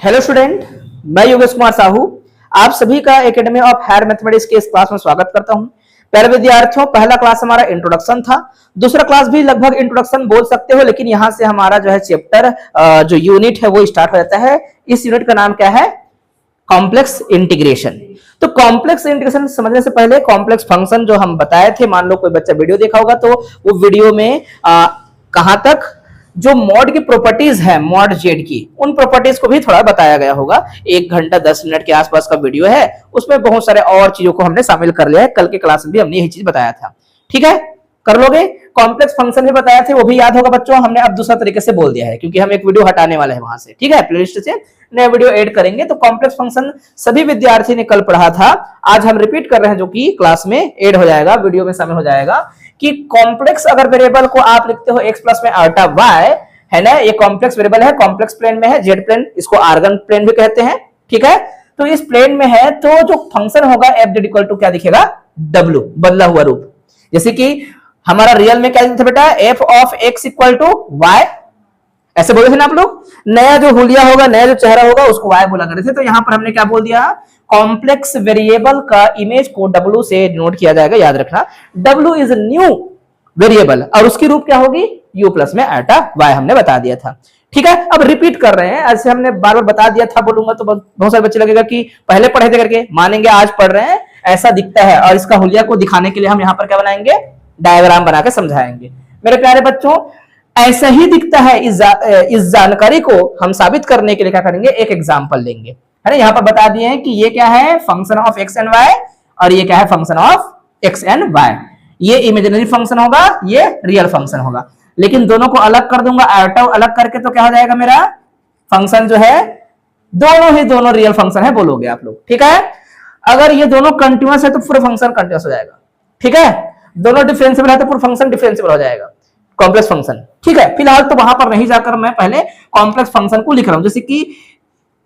Hello student, मैं योगेश कुमार साहू आप सभी का एकेडमी ऑफ हायर मैथमेटिक्स के इस क्लास में स्वागत करता हूं। प्यारे विद्यार्थियों, पहला क्लास हमारा इंट्रोडक्शन था, दूसरा क्लास भी लगभग इंट्रोडक्शन बोल सकते हो, लेकिन यहां से हमारा जो है चैप्टर जो यूनिट है वो स्टार्ट हो जाता है। इस यूनिट का नाम क्या है? Complex integration. तो कॉम्प्लेक्स इंटीग्रेशन समझने से पहले कॉम्प्लेक्स फंक्शन जो हम बताए थे, मान लो कोई बच्चा वीडियो देखा होगा तो वो वीडियो में कहां तक जो मॉड की प्रॉपर्टीज है, मॉड जेड की, उन प्रॉपर्टीज को भी थोड़ा बताया गया होगा। 1 घंटा 10 मिनट के आसपास का वीडियो है, उसमें बहुत सारे और चीजों को हमने शामिल कर लिया है। कल के क्लास में भी हमने यही चीज बताया था। ठीक है, कर लोगे? कॉम्प्लेक्स फंक्शन भी बताया थे, वो भी याद होगा बच्चों। हमने अब दूसरा तरीके से बोल दिया है क्योंकि हम एक वीडियो हटाने वाले हैं वहां से। ठीक है, प्लेलिस्ट से नया वीडियो ऐड करेंगे। तो कॉम्प्लेक्स फंक्शन सभी विद्यार्थी ने कल पढ़ा था, आज हम रिपीट कर रहे हैं, जो कि क्लास में ऐड हो जाएगा, वीडियो में शामिल हो जाएगा। कि कॉम्प्लेक्स अगर वेरिएबल को आप लिखते हो x प्लस में आटा y, है ना, ये कॉम्प्लेक्स वेरिएबल है, कॉम्प्लेक्स प्लेन में है, जेड प्लेन, इसको आर्गन प्लेन भी कहते हैं। ठीक है, तो इस प्लेन में है तो जो फंक्शन होगा एफ जेड इक्वल टू क्या दिखेगा? W, बदला हुआ रूप। जैसे कि हमारा रियल में क्या था बेटा? F of X equal to Y, ऐसे बोले थे ना आप लोग। नया जो हुलिया होगा, नया जो चेहरा होगा, उसको वाई बोला करते थे। तो यहां पर हमने क्या बोल दिया? कॉम्प्लेक्स वेरिएबल का इमेज को W से डिनोट किया जाएगा, याद रखना। W इज न्यू वेरिएबल और उसकी रूप क्या होगी? U प्लस में आटा y, हमने बता दिया था। ठीक है, अब रिपीट कर रहे हैं, ऐसे हमने बार बार बता दिया था, बोलूंगा तो बहुत सारे बच्चे लगेगा कि पहले पढ़े थे करके, मानेंगे आज पढ़ रहे हैं, ऐसा दिखता है। और इसका हुलिया को दिखाने के लिए हम यहाँ पर क्या बनाएंगे? डायग्राम बना के समझाएंगे। मेरे प्यारे बच्चों, ऐसा ही दिखता है। इस जानकारी को हम साबित करने के लिए क्या करेंगे? एक एग्जाम्पल लेंगे, है ना। यहाँ पर बता दिए हैं कि ये क्या है? Function of X and Y, और ये क्या है? Function of X and Y. ये इमेजिनरी फंक्शन होगा, ये रियल फंक्शन होगा, लेकिन दोनों को अलग कर दूंगा। आयोटा अलग करके तो क्या हो जाएगा? मेरा फंक्शन जो है दोनों रियल फंक्शन है, बोलोगे आप लोग। ठीक है, अगर ये दोनों कंटिन्यूअस है तो पूरा फंक्शन कंटिन्यूअस हो जाएगा। ठीक है, दोनों डिफरेंशिएबल है तो पूरा फंक्शन डिफरेंशिएबल हो जाएगा, कॉम्प्लेक्स फंक्शन। ठीक है, फिलहाल तो वहां पर नहीं जाकर मैं पहले कॉम्प्लेक्स फंक्शन को लिख रहा हूं। जैसे कि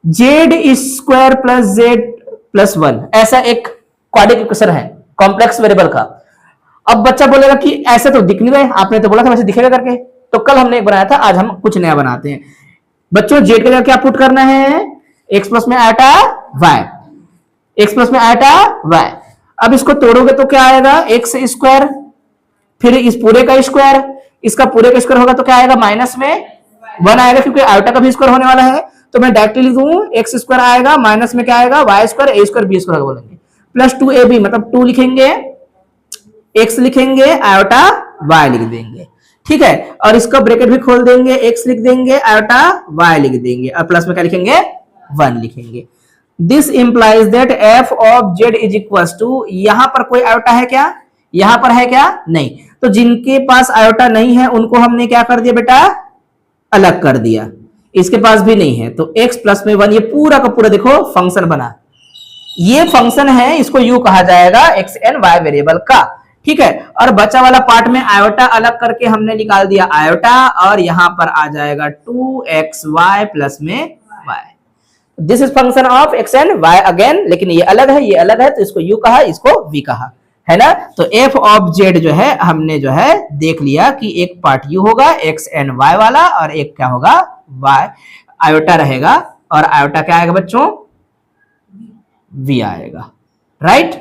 Z square plus Z plus 1, ऐसा एक क्वाड्रेटिक इक्वेशन है कॉम्प्लेक्स वेरिएबल का। अब बच्चा बोलेगा कि ऐसे तो दिख नहीं रहे, आपने तो बोला था वैसे दिखेगा करके। तो कल हमने एक बनाया था, आज हम कुछ नया बनाते हैं। बच्चों, जेड का क्या पुट करना है? एक्स प्लस में आटा वाई, एक्स प्लस में आटा वाई। अब इसको तोड़ोगे तो क्या आएगा? एक्स स्क्वायर, फिर इस पूरे का स्क्वायर, इसका पूरे का स्क्वायर होगा तो क्या आएगा? माइनस में 1 आएगा, क्योंकि आयोटा का भी स्क्वायर होने वाला है। तो मैं डायरेक्टली लिख दूं, एक्स स्क्वायर आएगा, माइनस में क्या आएगा? वाई स्क्वायर, ए स्क्वायर बी स्क्वायर बोलेंगे, प्लस 2ab, मतलब 2 लिखेंगे, x लिखेंगे, आयोटा y लिख देंगे। ठीक है, और इसका ब्रैकेट भी खोल देंगे, x लिख देंगे, आयोटा y लिख देंगे, और प्लस में क्या लिखेंगे? 1 लिखेंगे। This implies that f of z is equal to, यहां पर कोई आयोटा है क्या? यहां पर है क्या? नहीं। तो जिनके पास आयोटा नहीं है उनको हमने क्या कर दिया बेटा? अलग कर दिया। इसके पास भी नहीं है तो x प्लस में 1, ये पूरा का पूरा देखो फंक्शन बना। ये फंक्शन है, इसको u कहा जाएगा, x एंड y वेरिएबल का। ठीक है, और बचा वाला पार्ट में आयोटा अलग करके हमने निकाल दिया आयोटा, और यहां पर आ जाएगा 2xy प्लस में y। This is function of x and y again, लेकिन ये अलग है, ये अलग है, तो इसको u कहा, इसको v कहा, है ना। तो f ऑफ z जो है हमने जो है देख लिया कि एक पार्ट u होगा x एंड y वाला, और एक क्या होगा? y आयोटा रहेगा, और आयोटा क्या आएगा बच्चों? v आएगा, राइट।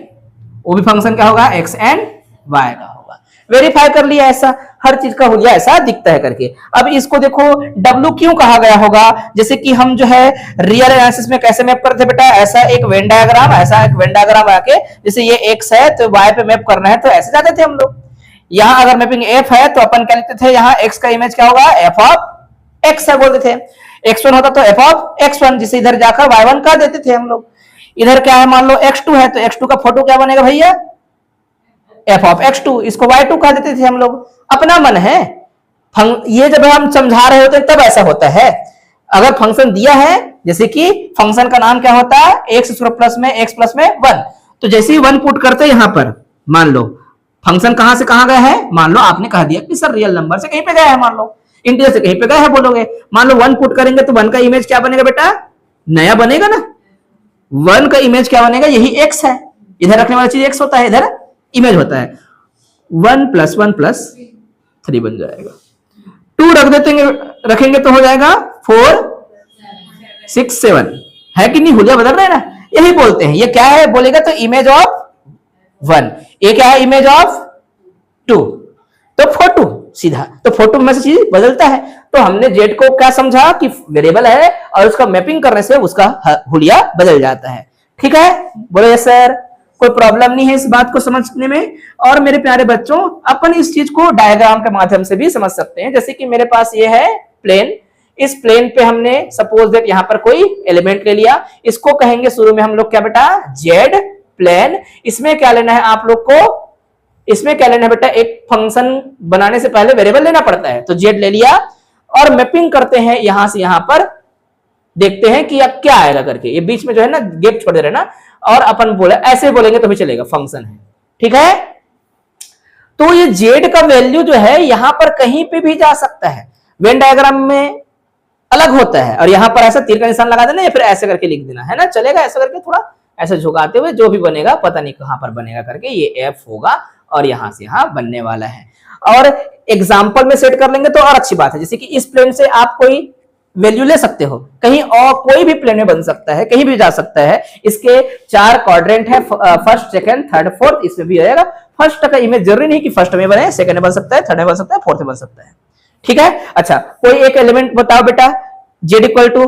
वो भी फंक्शन क्या होगा? x एंड y का होगा। वेरीफाई कर लिया, ऐसा हर चीज का हुलिया ऐसा दिखता है करके। अब इसको देखो, W क्यों कहा गया होगा? जैसे कि हम जो है रियल एनालिसिस में कैसे मैप करते बेटा? ऐसा एक वेन डायग्राम, ऐसा एक वेन डायग्राम आके, जैसे ये x है तो y पे मैप करना है, तो ऐसे जाते थे हम लोग। यहाँ अगर मैपिंग f है तो अपन क्या लिखते थे? यहाँ x का इमेज क्या होगा? f ऑफ x है बोलते थे। x1 होता तो f ऑफ x1, जिसे इधर जाकर y1 कह देते थे हम लोग। इधर क्या है? मान लो x2 है तो x2 का फोटो क्या बनेगा भैया? f ऑफ x2, इसको y2 कह देते थे हम लोग। अपना मन है, ये जब हम समझा रहे होते हैं तब ऐसा होता है। अगर फंक्शन दिया है, जैसे कि फंक्शन का नाम क्या होता है? x स्क्वायर प्लस में x प्लस में 1, तो जैसे ही 1 पुट करते हैं यहां पर, मान लो फंक्शन कहां से कहां गया है? मान लो आपने कह दिया कि सर रियल नंबर से कहीं पे गया है, मान लो इंटीजर से कहीं पे गया है बोलोगे। मान लो 1 पुट करेंगे तो 1 का इमेज क्या बनेगा बेटा? नया बनेगा ना। 1 का इमेज क्या बनेगा? यही x है, इधर रखने वाला चीज x होता है, इधर इमेज होता है। 1 + 1 + 3 बन जाएगा। 2 रख देते रखेंगे तो हो जाएगा 4 6 7 है कि नहीं, हुलिया बदल रहे हैं ना, यही बोलते हैं। ये क्या है बोलेगा तो इमेज ऑफ 1, ये क्या है इमेज ऑफ 2, तो 4 2 सीधा, तो 4 2 में से चीज बदलता है। तो हमने जेड को क्या समझा कि वेरिएबल है और उसका मैपिंग करने से उसका हुलिया बदल जाता है। ठीक है, बोलो सर, कोई प्रॉब्लम नहीं है इस बात को समझने में। और मेरे प्यारे बच्चों, अपन इस चीज को डायग्राम के माध्यम से भी समझ सकते हैं। जैसे कि मेरे पास ये है प्लेन, इस प्लेन पे हमने सपोज दैट यहां पर कोई एलिमेंट ले लिया, इसको कहेंगे शुरू में हम लोग क्या बेटा, जेड प्लेन। इसमें क्या लेना है आप लोग को, इसमें क्या लेना है बेटा, एक फंक्शन बनाने से पहले वेरिएबल लेना पड़ता है। तो जेड ले लिया और मैपिंग करते हैं यहां से यहां पर, देखते हैं कि अब क्या आएगा करके। ये बीच में जो है ना गैप छोड़ दे रहे ना, और अपन बोले ऐसे बोलेंगे तो भी चलेगा, फंक्शन है। ठीक है, तो ये जेड का वैल्यू जो है यहां पर कहीं पे भी जा सकता है, वेन डायग्राम में अलग होता है, और यहां पर ऐसा तीर का निशान लगा देना या फिर ऐसे करके लिख देना है ना, चलेगा। ऐसा करके थोड़ा ऐसे झुकाते हुए जो भी बनेगा पता नहीं कहां पर बनेगा करके, ये एफ होगा और यहां से यहां बनने वाला है। और एग्जाम्पल में सेट कर लेंगे तो और अच्छी बात है। जैसे कि इस प्लेन से आप कोई वैल्यू ले सकते हो, कहीं और कोई भी प्लेन में बन सकता है, कहीं भी जा सकता है। इसके 4 क्वाड्रेंट है, फर्स्ट सेकंड थर्ड फोर्थ, इसमें भी रहेगा। फर्स्ट का इमेज जरूरी नहीं कि फर्स्ट में बने, सेकंड में बन सकता है, थर्ड में बन सकता है, फोर्थ में बन सकता है। ठीक है, अच्छा कोई एक एलिमेंट बताओ बेटा जेड इक्वल टू,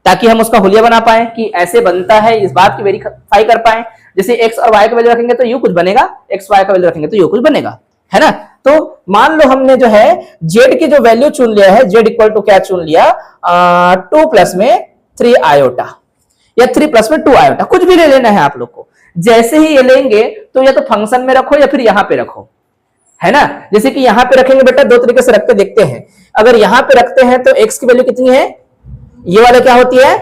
ताकि हम उसका हुलिया बना पाए कि ऐसे बनता है, इस बात की वेरीफाई कर पाए। जैसे एक्स और वाई का वैल्यू रखेंगे तो यू कुछ बनेगा, एक्स वाई का वैल्यू रखेंगे तो यू कुछ बनेगा, है ना। तो मान लो हमने जो है जेड की जो वैल्यू चुन लिया है, जेड इक्वल टू क्या चुन लिया, 2 प्लस में 3 आयोटा या 3 प्लस में 2 आयोटा, कुछ भी ले लेना है आप लोग को। जैसे ही ये लेंगे तो या तो फंक्शन में रखो या फिर यहां पे रखो, है ना। जैसे कि यहां पे रखेंगे बेटा, दो तरीके से रख के देखते हैं। अगर यहां पे रखते हैं तो एक्स की वैल्यू कितनी है, ये वाले क्या होती है,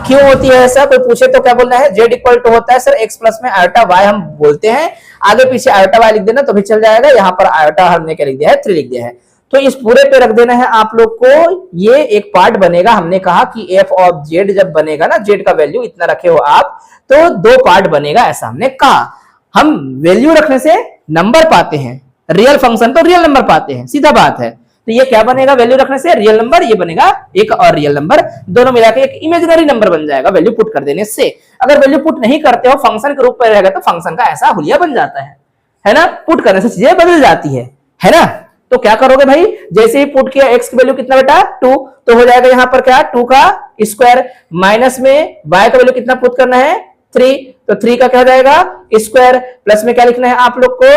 क्यों होती है ऐसा, कोई पूछे तो क्या बोलना है, जेड इक्वल टू होता है सर एक्स प्लस में आयोटा वाई, हम बोलते हैं। आगे पीछे आयोटा वाई लिख देना तो भी चल जाएगा, यहाँ पर आयोटा हमने क्या लिख दिया है, 3 लिख दिया है। तो इस पूरे पे रख देना है आप लोग को, ये एक पार्ट बनेगा। हमने कहा कि एफ ऑफ जेड जब बनेगा ना, जेड का वैल्यू इतना रखे हो आप, तो 2 पार्ट बनेगा, ऐसा हमने कहा। हम वैल्यू रखने से नंबर पाते हैं, रियल फंक्शन तो रियल नंबर पाते हैं, सीधा बात है। तो ये क्या बनेगा, वैल्यू रखने से रियल नंबर, ये बनेगा एक और रियल नंबर, दोनों मिला के एक इमेजिनरी नंबर बन जाएगा वैल्यू पुट कर देने से। अगर वैल्यू पुट नहीं करते हो, फंक्शन के रूप में रहेगा तो फंक्शन का ऐसा हुलिया बन जाता है ना। पुट करने से चीजें बदल जाती है ना। तो क्या करोगे भाई, जैसे ही पुट किया एक्स की वैल्यू कितना बेटा 2, तो हो जाएगा यहाँ पर क्या 2 का स्क्वायर, माइनस में वाई का वैल्यू कितना पुट करना है 3, तो 3 का क्या हो जाएगा स्क्वायर, प्लस में क्या लिखना है आप लोग को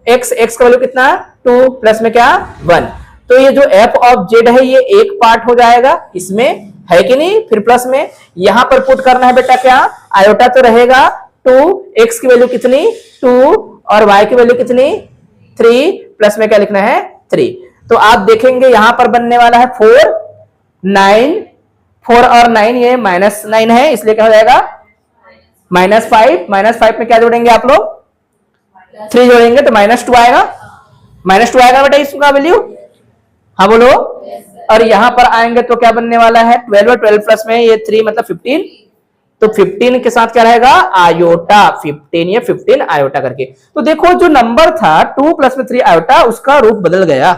एक्स का वैल्यू कितना 2, प्लस में क्या 1। तो ये जो एफ ऑफ जेड है ये एक पार्ट हो जाएगा इसमें, है कि नहीं। फिर प्लस में यहां पर पुट करना है बेटा क्या, आयोटा तो रहेगा 2, एक्स की वैल्यू कितनी 2 और वाई की वैल्यू कितनी 3, प्लस में क्या लिखना है 3। तो आप देखेंगे यहां पर बनने वाला है 4 9, 4 और 9 ये -9 है, इसलिए क्या हो जाएगा -5। -5 में क्या जोड़ेंगे आप लोग 3 जोड़ेंगे तो -2 आएगा, -2 आएगा बेटा इसका वैल्यू, हाँ बोलो। और यहां पर आएंगे तो क्या बनने वाला है 12 और 12 प्लस में ये 3 मतलब 15, तो 15 के साथ क्या रहेगा आयोटा 15, ये 15 आयोटा करके। तो देखो जो नंबर था 2 प्लस में 3 आयोटा, उसका रूप बदल गया।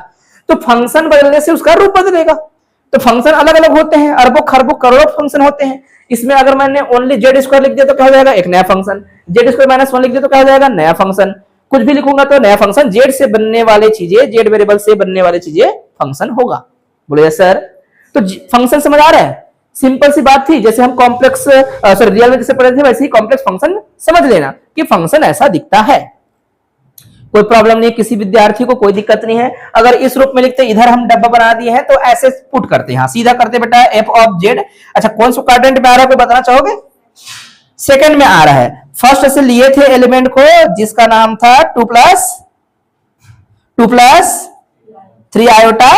तो फंक्शन बदलने से उसका रूप बदलेगा। तो फंक्शन अलग अलग होते हैं, अरबों खरबों करोड़ों फंक्शन होते हैं। इसमें अगर मैंने ओनली जेड स्क्वायर लिख दिया तो क्या हो जाएगा एक नया फंक्शन, जेड स्क्वायर -1 लिख दिया तो क्या हो जाएगा नया फंक्शन, कुछ भी लिखूंगा तो नया फंक्शन। जेड से बनने वाली चीजें, जेड वेरिएबल से बनने वाली चीजें फंक्शन होगा। बोले सर, तो फंक्शन समझ आ रहा है, सिंपल सी बात थी। जैसे हम कॉम्प्लेक्स सॉरी रियल में जैसे पढ़े थे वैसे ही कॉम्प्लेक्स फंक्शन समझ लेना कि फंक्शन ऐसा दिखता है। कोई प्रॉब्लम नहीं, किसी विद्यार्थी को कोई दिक्कत नहीं है। अगर इस रूप में लिखते इधर हम डब्बा बना दिए हैं तो ऐसे पुट करते हैं, सीधा करते बेटा एफ ऑफ जेड। अच्छा कौन सा क्वाड्रेंट में आ रहा है कोई बताना चाहोगे, सेकंड में आ रहा है। फर्स्ट से लिए थे एलिमेंट को जिसका नाम था 2 प्लस 3 आयोटा,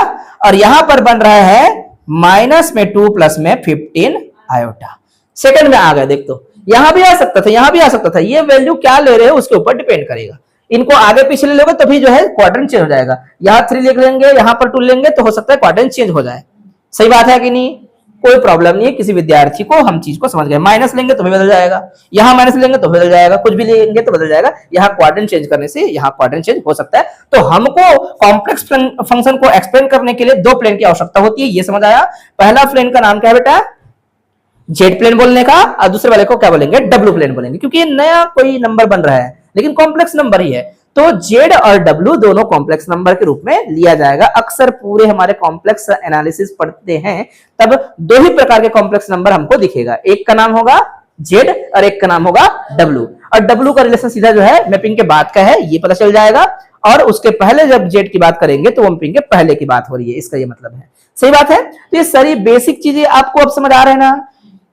और यहां पर बन रहा है माइनस में 2 प्लस में 15 आयोटा। सेकंड में आ गया, देख तो यहां भी आ सकता था, यहां भी आ सकता था। ये वैल्यू क्या ले रहे हो उसके ऊपर डिपेंड करेगा। इनको आगे पीछे ले लोगे तभी जो है क्वाड्रेंट चेंज हो जाएगा। यहां 3 लिख लेंगे, यहां पर 2 लेंगे तो हो सकता है क्वाड्रेंट चेंज हो जाए। सही बात है कि नहीं, कोई प्रॉब्लम नहीं है। किसी विद्यार्थी को हम चीज को समझ गए, माइनस लेंगे तो भी बदल जाएगा, यहां माइनस लेंगे तो बदल जाएगा, कुछ भी लेंगे तो बदल जाएगा। यहां क्वाड्रेंट चेंज करने से यहां क्वाड्रेंट चेंज हो सकता है। तो हमको कॉम्प्लेक्स फंक्शन को एक्सप्लेन करने के लिए 2 प्लेन की आवश्यकता होती है, ये समझ आया। पहला प्लेन का नाम क्या है बेटा जेड प्लेन बोलने का, और दूसरे वाले को क्या बोलेंगे, डब्ल्यू प्लेन बोलेंगे, क्योंकि ये नया कोई नंबर बन रहा है लेकिन कॉम्प्लेक्स नंबर ही है। तो जेड और डब्ल्यू दोनों कॉम्प्लेक्स नंबर के रूप में लिया जाएगा। अक्सर पूरे हमारे कॉम्प्लेक्स एनालिसिस पढ़ते हैं तब दो ही प्रकार के कॉम्प्लेक्स नंबर हमको दिखेगा, एक का नाम होगा जेड और एक का नाम होगा डब्ल्यू। और डब्ल्यू का रिलेशन सीधा जो है मैपिंग के बाद का है, ये पता चल जाएगा। और उसके पहले जब जेड की बात करेंगे तो वो मैपिंग के पहले की बात हो रही है, इसका ये मतलब है। सही बात है। तो ये सारी बेसिक चीजें आपको अब समझ आ रहे हैं ना।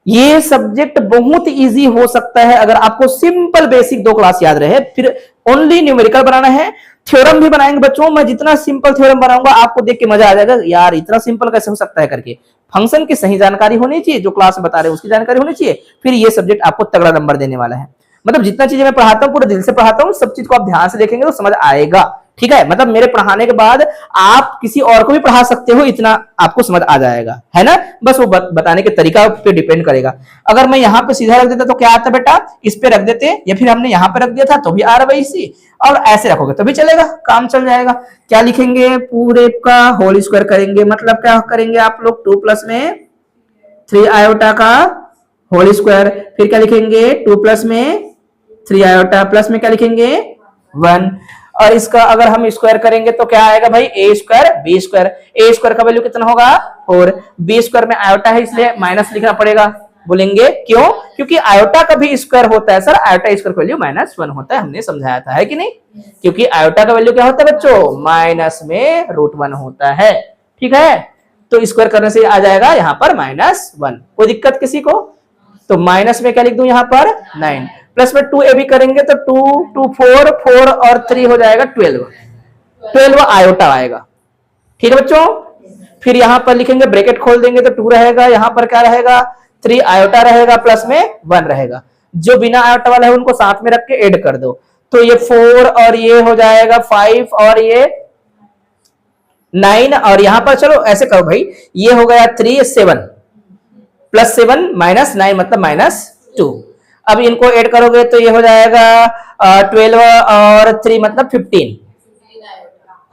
ये सब्जेक्ट बहुत इजी हो सकता है अगर आपको सिंपल बेसिक 2 क्लास याद रहे, फिर ओनली न्यूमेरिकल बनाना है। थ्योरम भी बनाएंगे बच्चों, मैं जितना सिंपल थ्योरम बनाऊंगा आपको देख के मजा आ जाएगा, यार इतना सिंपल कैसे हो सकता है करके। फंक्शन की सही जानकारी होनी चाहिए, जो क्लास में बता रहे हैं उसकी जानकारी होनी चाहिए, फिर ये सब्जेक्ट आपको तगड़ा नंबर देने वाला है। मतलब जितना चीजें मैं पढ़ाता हूँ पूरे दिल से पढ़ाता हूँ, सब चीज को आप ध्यान से देखेंगे तो समझ आएगा। ठीक है, मतलब मेरे पढ़ाने के बाद आप किसी और को भी पढ़ा सकते हो, इतना आपको समझ आ जाएगा, है ना। बस वो बताने के तरीका पे डिपेंड करेगा। अगर मैं यहाँ पे सीधा रख देता तो क्या आता बेटा, इस पे रख देते, या फिर हमने यहाँ पे रख दिया था तो भी आ रहा इसी, और ऐसे रखोगे तो भी चलेगा, काम चल जाएगा। क्या लिखेंगे, पूरे का होल स्क्वायर करेंगे, मतलब क्या करेंगे आप लोग, 2 प्लस में 3 आयोटा का होल स्क्वायर, फिर क्या लिखेंगे 2 प्लस में 3 आयोटा, प्लस में क्या लिखेंगे 1। और इसका अगर हम स्क्वायर करेंगे तो क्या आएगा भाई, ए स्क्वायर बी स्क्वायर। ए स्क्वायर का वैल्यू कितना होगा 4, बी स्क्वायर में आयोटा है इसलिए माइनस लिखना पड़ेगा। बोलेंगे क्यों, क्योंकि आयोटा का भी स्क्वायर होता है सर, आयोटा स्क्वायर का वैल्यू -1 होता है, हमने समझाया था, है कि नहीं। क्योंकि आयोटा का वैल्यू क्या होता है बच्चों, माइनस में √1 होता है। ठीक है, तो स्क्वायर करने से आ जाएगा यहाँ पर -1। कोई दिक्कत किसी को, तो माइनस में क्या लिख दूं यहाँ पर 9, प्लस में 2 AB करेंगे तो 2 2 4 4 और 3 हो जाएगा 12 आयोटा आएगा। ठीक है बच्चों, फिर यहां पर लिखेंगे, ब्रैकेट खोल देंगे तो 2 रहेगा, यहां पर क्या रहेगा 3 आयोटा रहेगा, प्लस में 1 रहेगा। जो बिना आयोटा वाला है उनको साथ में रख के ऐड कर दो, तो ये 4 और ये हो जाएगा 5 और ये 9, और यहां पर चलो ऐसे करो भाई, ये हो गया 3 7 प्लस 7 -9 मतलब -2। अब इनको ऐड करोगे तो ये हो जाएगा 12 और 3 मतलब 15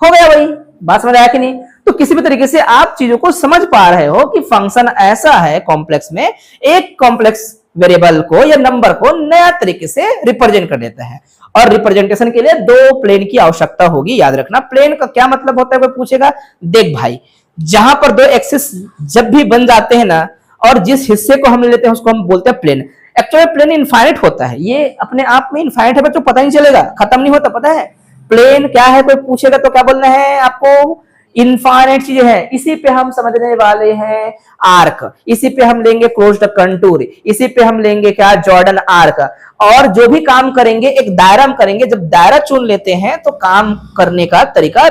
हो गया भाई। बात समझ आया कि नहीं। तो किसी भी तरीके से आप चीजों को समझ पा रहे हो कि फंक्शन ऐसा है कॉम्प्लेक्स में, एक कॉम्प्लेक्स वेरिएबल को या नंबर को नया तरीके से रिप्रेजेंट कर देता है। और रिप्रेजेंटेशन के लिए 2 प्लेन की आवश्यकता होगी, याद रखना। प्लेन का क्या मतलब होता है, कोई पूछेगा, देख भाई जहां पर 2 एक्सिस जब भी बन जाते हैं ना, और जिस हिस्से को हम लेते हैं उसको हम बोलते हैं प्लेन। एक्चुअली प्लेन इनफाइनाइट होता है, ये अपने आप में इनफाइनाइट है बच्चों, पता नहीं चलेगा, खत्म नहीं होता, पता है। प्लेन क्या है, कोई पूछेगा तो क्या बोलना है आपको, इनफाइनाइट चीजें हैं। इसी पे हम समझने वाले हैं आर्क, इसी पे हम लेंगे क्लोज्ड कंटूर, इसी पे हम लेंगे क्या, जॉर्डन आर्क। और जो भी काम करेंगे एक दायरा में करेंगे, जब दायरा चुन लेते हैं तो काम करने का तरीका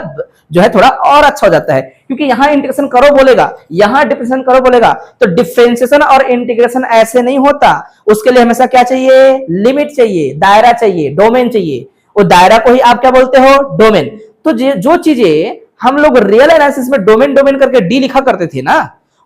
जो है थोड़ा और अच्छा हो जाता है। क्योंकि यहां इंटीग्रेशन करो बोलेगा, यहां डिफरेंशिएशन करो बोलेगा, तो डिफरेंशिएशन और इंटीग्रेशन ऐसे नहीं होता। उसके लिए हमेशा क्या चाहिए, लिमिट चाहिए, दायरा चाहिए, डोमेन चाहिए। वो दायरा को ही आप क्या बोलते हो, डोमेन। तो जो चीजें हम लोग रियल एनालिसिस में डोमेन डोमेन करके डी लिखा करते थे ना,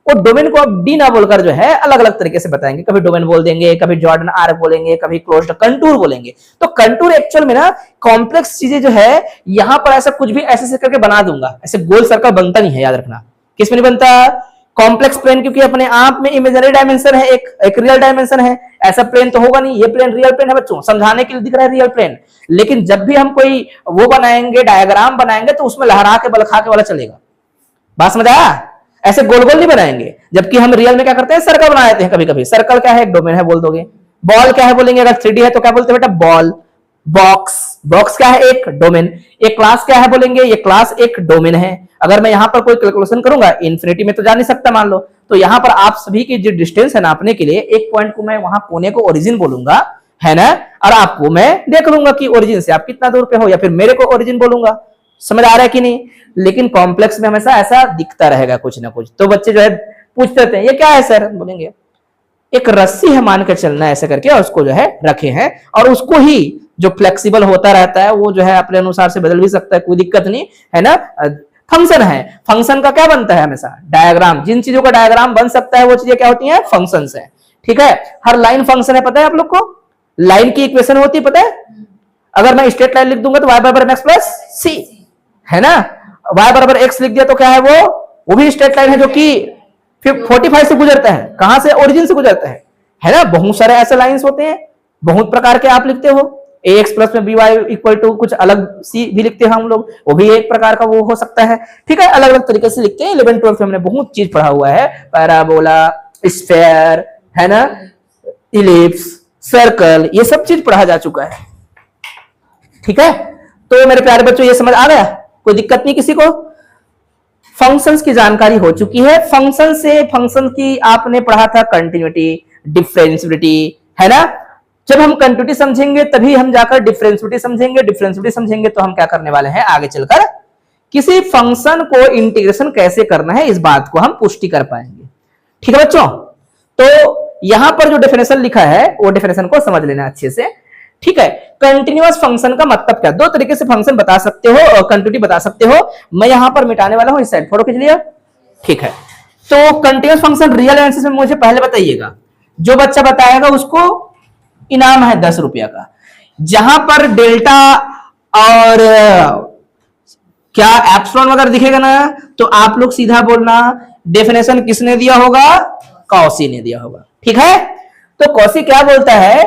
वो डोमेन को अब डी ना बोलकर जो है अलग अलग तरीके से बताएंगे। कभी डोमेन बोल देंगे, कभी जॉर्डन आर्क बोलेंगे, कभी क्लोज्ड कंटूर बोलेंगे। तो कंटूर एक्चुअल में ना कॉम्प्लेक्स चीजें जो है, यहां पर ऐसा कुछ भी ऐसे करके बना दूंगा, ऐसे गोल सर्कल बनता नहीं है, याद रखना। किस में नहीं बनता, कॉम्प्लेक्स प्लेन, क्योंकि अपने आप में इमेजिनरी डायमेंशन है, एक रियल डायमेंशन है। ऐसा प्लेन तो होगा नहीं, ये प्लेन रियल प्लेन है बच्चों, समझाने के लिए दिख रहा है रियल प्लेन। लेकिन जब भी हम कोई वो बनाएंगे, डायग्राम बनाएंगे, तो उसमें लहरा के बलखा के वाला चलेगा। बात समझ आया, ऐसे गोल गोल नहीं बनाएंगे। जबकि हम रियल में क्या करते हैं, सर्कल बना देते हैं कभी कभी। सर्कल क्या है, एक डोमेन है बोल दोगे। बॉल क्या है बोलेंगे, अगर 3D है तो क्या बोलते हैं बेटा, बॉल। बॉक्स क्या है, एक डोमेन। एक क्लास क्या है बोलेंगे, ये क्लास एक डोमेन है। अगर मैं यहां पर कोई कैलकुलेशन करूंगा, इन्फिनिटी में तो जा नहीं सकता मान लो, तो यहां पर आप सभी की जो डिस्टेंस है नापने के लिए, एक पॉइंट को मैं वहां कोने को ओरिजिन बोलूंगा, है ना, और आपको मैं देख लूंगा कि ओरिजिन से आप कितना दूर पे हो, या फिर मेरे को ओरिजिन बोलूंगा। समझ आ रहा है कि नहीं। लेकिन कॉम्प्लेक्स में हमेशा ऐसा दिखता रहेगा कुछ ना कुछ। तो बच्चे जो है पूछते रहते हैं ये क्या है सर, बोलेंगे एक रस्सी है मान कर चलना ऐसे करके, और उसको जो है रखे हैं, और उसको ही जो फ्लेक्सिबल होता रहता है वो जो है अपने अनुसार से बदल भी सकता है, कोई दिक्कत नहीं है ना। फंक्शन है, फंक्शन का क्या बनता है हमेशा, डायग्राम। जिन चीजों का डायग्राम बन सकता है वो चीजें क्या होती हैं, फंक्शंस है। ठीक है, हर लाइन फंक्शन है, पता है आप लोग को। लाइन की इक्वेशन होती है पता है, अगर मैं स्ट्रेट लाइन लिख दूंगा तो y बराबर mx प्लस सी, है ना। y बराबर x लिख दिया तो क्या है वो भी स्ट्रेट लाइन है, जो कि फिर 45 से गुजरता है, कहां से, ओरिजिन से गुजरता है ना। बहुत सारे ऐसे लाइंस होते हैं, बहुत प्रकार के आप लिखते हो, ax प्लस में by इक्वल टू कुछ अलग सी भी लिखते हैं हम लोग, वो भी एक प्रकार का वो हो सकता है, ठीक है, अलग अलग तरीके से लिखते हैं। 11 12 में हमने बहुत चीज पढ़ा हुआ है, पैराबोला, स्फेयर, है ना, इलिप्स, सर्कल, ये सब चीज पढ़ा जा चुका है, ठीक है। तो मेरे प्यारे बच्चों ये समझ आ गया, कोई दिक्कत नहीं किसी को। फंक्शंस की जानकारी हो चुकी है। फंक्शन से, फंक्शन की आपने पढ़ा था कंटिन्यूटी, डिफरेंशिएबिलिटी, है ना। जब हम कंटिन्यूटी समझेंगे तभी हम जाकर डिफरेंशिएबिलिटी समझेंगे, डिफरेंशिएबिलिटी समझेंगे तो हम क्या करने वाले हैं आगे चलकर, किसी फंक्शन को इंटीग्रेशन कैसे करना है इस बात को हम पुष्टि कर पाएंगे, ठीक है बच्चों। तो यहां पर जो डेफिनेशन लिखा है वो डेफिनेशन को समझ लेना अच्छे से, ठीक है। कंटिन्यूअस फंक्शन का मतलब क्या, दो तरीके से फंक्शन बता सकते हो और कंटिन्यूटी बता सकते हो। मैं यहां पर मिटाने वाला हूं, इस साइड फोटो खींच लिया, ठीक है। तो कंटिन्यूअस फंक्शन रियल आंसर में मुझे पहले बताइएगा, जो बच्चा बताएगा उसको इनाम है 10 रुपया का। जहां पर डेल्टा और क्या एप्सिलॉन वगैरह दिखेगा ना, तो आप लोग सीधा बोलना डेफिनेशन किसने दिया होगा, कॉसी ने दिया होगा, ठीक है। तो कॉसी क्या बोलता है,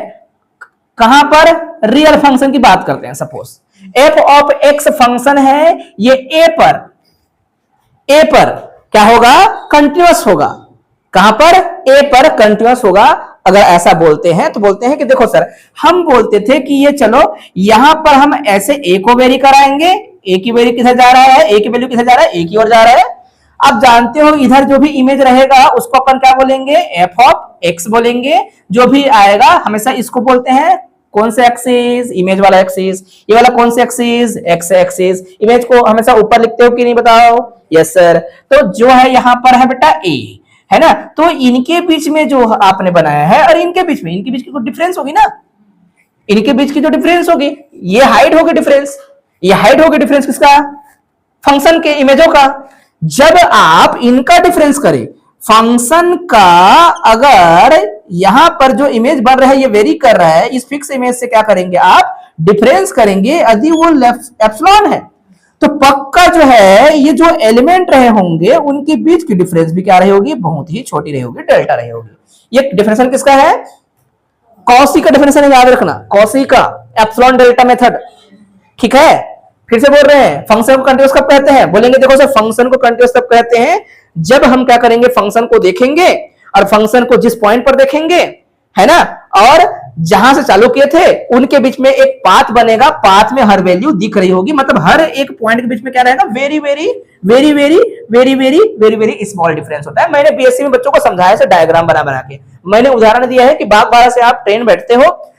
कहां पर, रियल फंक्शन की बात करते हैं। Suppose F of x function है, ये ए पर क्या होगा, कंटिन्यूअस होगा। कहां पर, ए पर कंटिन्यूअस होगा। अगर ऐसा बोलते हैं तो बोलते हैं कि देखो सर, हम बोलते थे कि ये चलो यहां पर हम ऐसे ए को वेरी कराएंगे, ए की वैल्यू किधर जा रहा है, ए की वैल्यू किधर जा रहा है, ए की ओर जा रहा है। आप जानते हो इधर जो भी इमेज रहेगा उसको अपन क्या बोलेंगे, एफ ऑफ एक्स बोलेंगे। जो भी आएगा हमेशा इसको बोलते हैं कौन से एक्सिस, इमेज वाला एक्सिस। ये वाला कौन से एक्सिस, एक्स एक्सिस। इमेज को हमेशा ऊपर लिखते हो कि नहीं बताओ, यस सर। तो जो है यहां पर है बेटा ए, है ना। तो इनके बीच में जो आपने बनाया है और इनके बीच में की कुछ डिफरेंस होगी ना, इनके बीच की जो डिफरेंस होगी, ये हाइट होगी डिफरेंस, ये हाइट होगी डिफरेंस किसका, फंक्शन के इमेजों का। जब आप इनका डिफरेंस करें फंक्शन का, अगर यहां पर जो इमेज बन रहा है ये वेरी कर रहा है, इस फिक्स इमेज से क्या करेंगे आप, डिफरेंस करेंगे। यदि वो एप्सिलॉन है तो पक्का जो है ये जो एलिमेंट रहे होंगे उनके बीच की डिफरेंस भी क्या रही होगी, बहुत ही छोटी रही होगी, डेल्टा रही होगी। ये डेफिनेशन किसका है, कॉसी का डेफिनेशन है, याद रखना, कॉसी का एप्सिलॉन डेल्टा मेथड, ठीक है। फिर से बोल रहे हैं, फंक्शन को कंटीन्यूअस कब कहते हैं, बोलेंगे देखो सर फंक्शन को कंटीन्यूअस तब कहते हैं जब हम क्या करेंगे, फंक्शन को देखेंगे और फंक्शन को जिस पॉइंट पर देखेंगे, है ना, और जहां से चालू किए थे उनके बीच में एक पाथ बनेगा, पाथ में हर वैल्यू दिख रही होगी, मतलब हर एक पॉइंट के बीच में क्या रहेगा, very very very very very very very very small difference होता है। मैंने बीएससी में बच्चों को समझाया है डायग्राम बना बना के। मैंने उदाहरण दिया है कि बागबाड़ा से आप ट्रेन बैठते हो,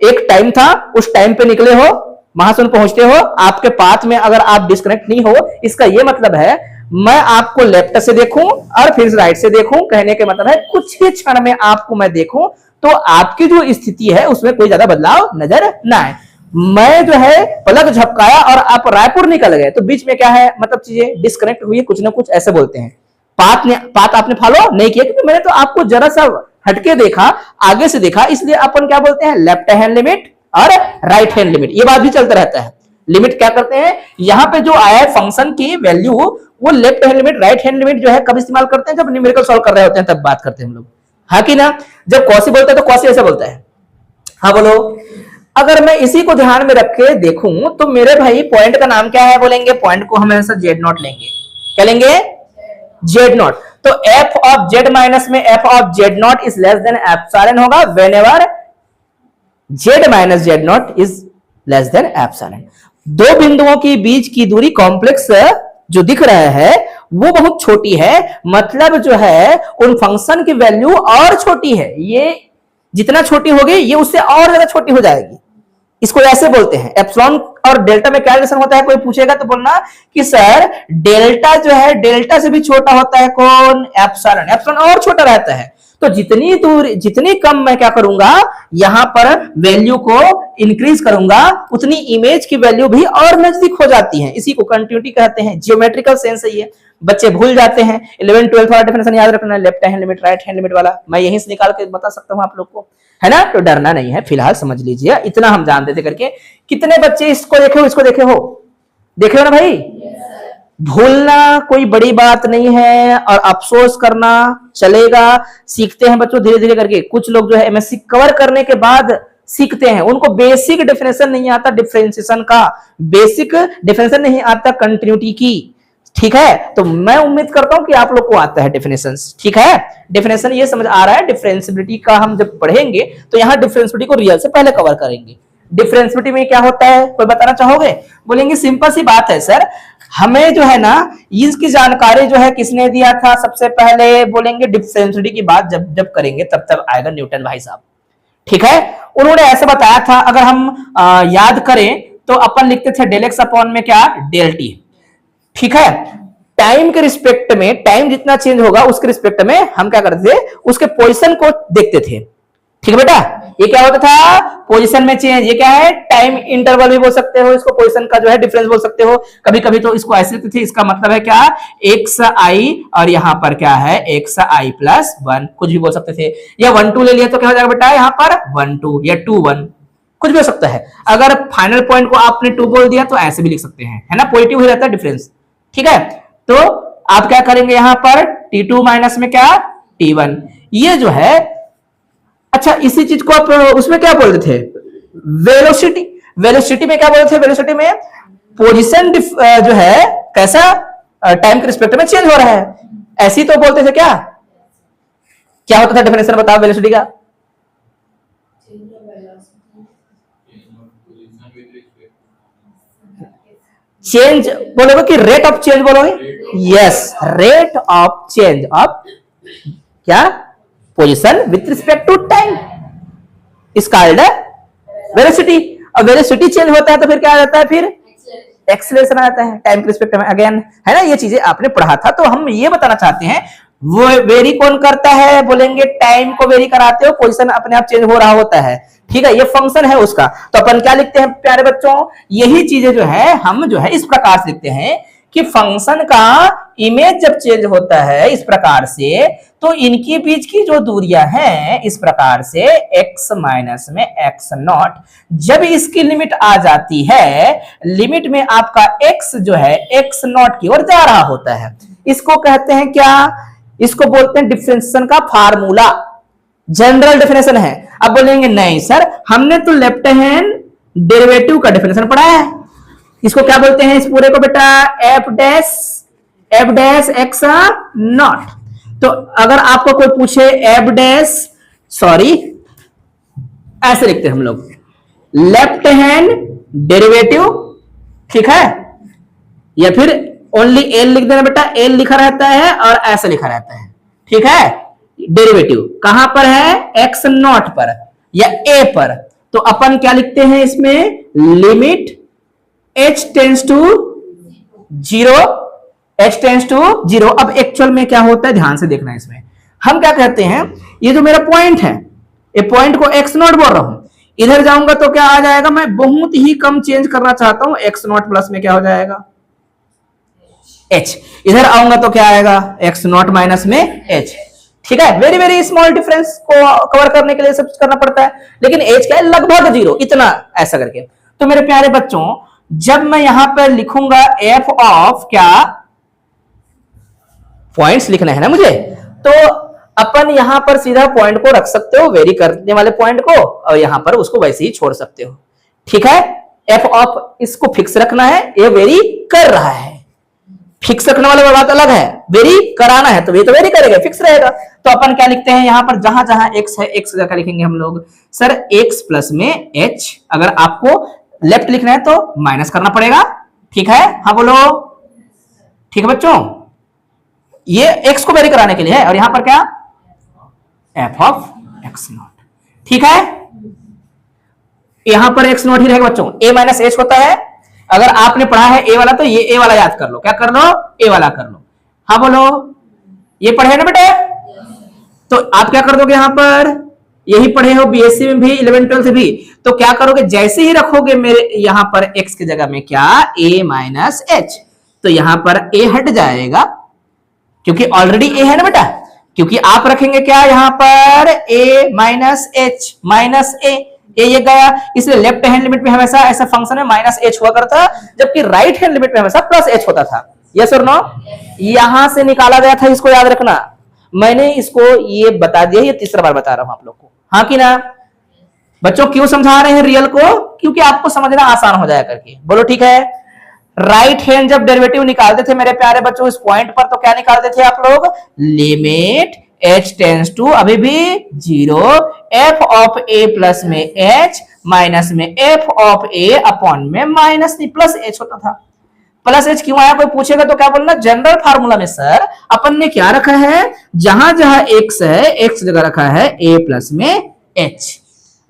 एक टाइम था, उस टाइम पे निकले हो, महासुन पहुंचते हो, आपके पाथ में अगर आप डिस्कनेक्ट नहीं हो, इसका यह मतलब है मैं आपको लेफ्ट से देखूं और फिर राइट से देखूं, कहने के मतलब है कुछ ही क्षण में आपको मैं देखूं तो आपकी जो स्थिति है उसमें कोई ज्यादा बदलाव नजर ना आए। मैं जो है पलक झपकाया और आप रायपुर निकल गए तो बीच में क्या है, मतलब चीजें डिस्कनेक्ट हुई, कुछ ना कुछ ऐसे बोलते हैं। पाथ आपने फॉलो नहीं किया क्योंकि मैंने तो आपको जरा सा हटके देखा, आगे से देखा, इसलिए अपन क्या बोलते हैं, लेफ्ट हैंड लिमिट और राइट हैंड लिमिट। ये बात भी चलता रहता है। लिमिट क्या करते हैं, यहां पे जो आया है फंक्शन की वैल्यू, वो left hand limit, right hand limit जो है कब इस्तेमाल करते हैं, जब न्यूमेरिकल सॉल्व कर रहे होते हैं तब बात करते हैं हम लोग, हाँ कि ना। जब कॉसी बोलता है तो कॉसी ऐसे बोलता है, हाँ बोलो। अगर मैं इसी को ध्यान में रख के देखूं तो मेरे भाई पॉइंट का नाम क्या है, बोलेंगे पॉइंट को हमेशा जेड नॉट लेंगे, क्या लेंगे, जेड नॉट। तो एफ ऑफ जेड माइनस में F of Z naught is less than epsilon होगा whenever Z minus Z naught is less than epsilon. दो बिंदुओं के बीच की दूरी कॉम्प्लेक्स जो दिख रहा है वो बहुत छोटी है, मतलब जो है उन फंक्शन की वैल्यू और छोटी है, ये जितना छोटी होगी ये उससे और ज्यादा छोटी हो जाएगी। इसको ऐसे बोलते हैं। एप्सिलॉन और डेल्टा में क्या रिलेशन होता है, कोई पूछेगा तो बोलना कि सर डेल्टा जो है डेल्टा से भी छोटा होता है कौन, एप्सिलॉन। एप्सिलॉन और छोटा रहता है। तो जितनी दूर, जितनी कम मैं क्या करूंगा, यहां पर वैल्यू को इंक्रीज करूंगा, उतनी इमेज की वैल्यू भी और नजदीक हो जाती है। इसी को कंटिन्यूटी कहते हैं, जियोमेट्रिकल सेंस है ये। बच्चे भूल जाते हैं। 11 12 वाला डेफिनेशन याद रखना, left hand limit, right hand limit वाला मैं यहीं से निकाल के बता सकता हूं आप लोग को, है ना। तो डरना नहीं है, फिलहाल समझ लीजिए, इतना हम जानते थे करके। कितने बच्चे इसको देखे हो, इसको देखे हो, देखे हो ना भाई, भूलना कोई बड़ी बात नहीं है और अफसोस करना चलेगा। सीखते हैं बच्चों धीरे धीरे करके। कुछ लोग जो है एमएससी कवर करने के बाद सीखते हैं, उनको बेसिक डेफिनेशन नहीं आता डिफरेंशिएशन का, बेसिक डेफिनेशन नहीं आता कंटिन्यूटी की। ठीक है, तो मैं उम्मीद करता हूं कि आप लोग को आता है डेफिनेशंस। ठीक है, डेफिनेशन ये समझ आ रहा है। डिफरेंशिएबिलिटी का हम जब पढ़ेंगे तो यहां डिफरेंशिएबिलिटी को रियल से पहले कवर करेंगे। डिफरेंशिएबिलिटी में क्या होता है, कोई बताना चाहोगे? बोलेंगे सिंपल सी बात है सर, हमें जो है ना इसकी जानकारी जो है किसने दिया था सबसे पहले? बोलेंगे डिफरेंशिएबिलिटी की बात जब जब करेंगे तब आएगा न्यूटन भाई साहब। ठीक है, उन्होंने ऐसे बताया था, अगर हम याद करें तो अपन लिखते थे डेल एक्स अपॉन में क्या, डेल टी। ठीक है, टाइम के रिस्पेक्ट में, टाइम जितना चेंज होगा उसके रिस्पेक्ट में हम क्या करते थे, उसके पोजीशन को देखते थे। ठीक है बेटा, ये क्या होता था, पोजीशन में चेंज। ये क्या है, टाइम इंटरवल भी बोल सकते हो इसको, पोजीशन का जो है डिफरेंस बोल सकते हो। कभी कभी तो इसको ऐसे लिखते थे, इसका मतलब है क्या, एक्स आई और यहां पर क्या है, एक्स आई प्लस 1, कुछ भी बोल सकते थे। या 1 2 ले लिया तो क्या हो जाएगा बेटा, यहां पर 1 2 या 2 1, कुछ भी हो सकता है। अगर फाइनल पॉइंट को आपने 2 बोल दिया तो ऐसे भी लिख सकते हैं, है ना, पॉजिटिव ही रहता है डिफरेंस। ठीक है, तो आप क्या करेंगे यहां पर T2 माइनस में क्या, T1, ये जो है। अच्छा, इसी चीज को आप उसमें क्या बोलते थे, वेलोसिटी। वेलोसिटी में क्या बोलते थे, वेलोसिटी में पोजीशन जो है कैसा टाइम के रिस्पेक्ट में चेंज हो रहा है, ऐसी तो बोलते थे। क्या क्या होता था डेफिनेशन बताओ वेलोसिटी का? चेंज बोलोगे कि रेट ऑफ चेंज बोलोगे? Yes, rate of change of क्या, position with respect to time is called velocity. और वेलोसिटी चेंज होता है तो फिर क्या आ जाता है, फिर एक्सेलरेशन आ जाता है टाइम के रिस्पेक्ट में। अगेन है ना, ये चीजें आपने पढ़ा था। तो हम ये बताना चाहते हैं, वो वेरी कौन करता है, बोलेंगे टाइम को वेरी कराते हो, पोजीशन अपने आप चेंज हो रहा होता है। ठीक है, ये फंक्शन है उसका। तो अपन क्या लिखते हैं प्यारे बच्चों, यही चीजें जो है हम जो है इस प्रकार से लिखते हैं कि फंक्शन का इमेज जब चेंज होता है इस प्रकार से, तो इनके बीच की जो दूरियां हैं इस प्रकार से x माइनस में x नॉट, जब इसकी लिमिट आ जाती है, लिमिट में आपका x जो है x नॉट की ओर जा रहा होता है। इसको कहते हैं क्या, इसको बोलते हैं डिफरेंशिएशन का फार्मूला। जनरल डेफिनेशन है। अब बोलेंगे नहीं सर, हमने तो लेफ्ट हैंड डेरिवेटिव का डेफिनेशन पढ़ा है, इसको क्या बोलते हैं इस पूरे को बेटा, एफ डैश एक्स नॉट। तो अगर आपको कोई पूछे एफ डैश, सॉरी ऐसे लिखते हैं हम लोग, लेफ्ट हैंड डेरिवेटिव, ठीक है, या फिर ओनली एल लिख देना बेटा, एल लिखा रहता है और ऐसा लिखा रहता है। ठीक है, डेरिवेटिव कहां पर है, एक्स नॉट पर या ए पर। तो अपन क्या लिखते हैं इसमें, limit h tends to 0, h tends to 0। अब एक्चुअल में क्या होता है ध्यान से देखना, इसमें हम क्या कहते हैं, ये जो मेरा पॉइंट है, ये पॉइंट को x नॉट बोल रहा हूं, इधर जाऊंगा तो क्या आ जाएगा, मैं बहुत ही कम चेंज करना चाहता हूं, x नॉट प्लस में क्या हो जाएगा, h। इधर आऊंगा तो क्या आएगा, x नॉट माइनस में h। ठीक है, वेरी वेरी स्मॉल डिफरेंस को कवर करने के लिए सब करना पड़ता है, लेकिन h क्या है, लगभग 0, इतना ऐसा करके। तो मेरे प्यारे बच्चों, जब मैं यहां पर लिखूंगा f ऑफ क्या, पॉइंट्स लिखना है ना मुझे, तो अपन यहां पर सीधा पॉइंट को रख सकते हो, वेरी करने वाले पॉइंट को, और यहां पर उसको वैसे ही छोड़ सकते हो। ठीक है, f ऑफ इसको फिक्स रखना है, ये वेरी कर रहा है, फिक्स रखने वाला बात अलग है, वेरी कराना है तो ये तो वेरी करेगा, फिक्स रहेगा। तो अपन क्या लिखते हैं यहां पर, जहां जहां x है, x का लिखेंगे हम लोग सर x प्लस में h। अगर आपको लेफ्ट लिखना है तो माइनस करना पड़ेगा। ठीक है, हाँ बोलो, ठीक है बच्चों, ये x को वेरी कराने के लिए है, और यहां पर क्या, f ऑफ x नॉट। ठीक है, यहां पर x नॉट ही रहेगा बच्चों, a माइनस h होता है। अगर आपने पढ़ा है a वाला तो ये a वाला याद कर लो, क्या कर लो, a वाला कर लो। हाँ बोलो, ये पढ़े ना बेटे, तो आप क्या कर दोगे यहां पर, यही पढ़े हो बीएससी में भी, 11 12 भी, तो क्या करोगे, जैसे ही रखोगे मेरे यहां पर x की जगह में क्या, a माइनस h, तो यहां पर a हट जाएगा क्योंकि ऑलरेडी a है ना बेटा, क्योंकि आप रखेंगे क्या यहां पर a minus h minus a, ये गया, इसलिए लेफ्ट हैंड लिमिट में हमेशा ऐसा फंक्शन है माइनस h हुआ करता, जबकि राइट हैंड लिमिट में हमेशा प्लस h होता था। यस और नो? यहां से निकाला गया था, इसको याद रखना। मैंने इसको ये बता दिया, ये तीसरा बार बता रहा हूं आप लोग को, हाँ कि ना? बच्चों क्यों समझा रहे हैं रियल को? क्योंकि आपको समझना आसान हो जाए करके। बोलो ठीक है। राइट हैंड जब डेरिवेटिव निकालते थे मेरे प्यारे बच्चों इस पॉइंट पर, तो क्या निकालते थे आप लोग? लिमिट h टेंड्स टू अभी भी 0 f ऑफ a प्लस में h माइनस में f ऑफ a अपॉन में माइनस प्लस h होता था। प्लस h क्यों आया कोई पूछेगा तो क्या बोलना? जनरल फार्मूला में सर अपन ने क्या रखा है, जहां जहां x है x जगह रखा है a प्लस में h,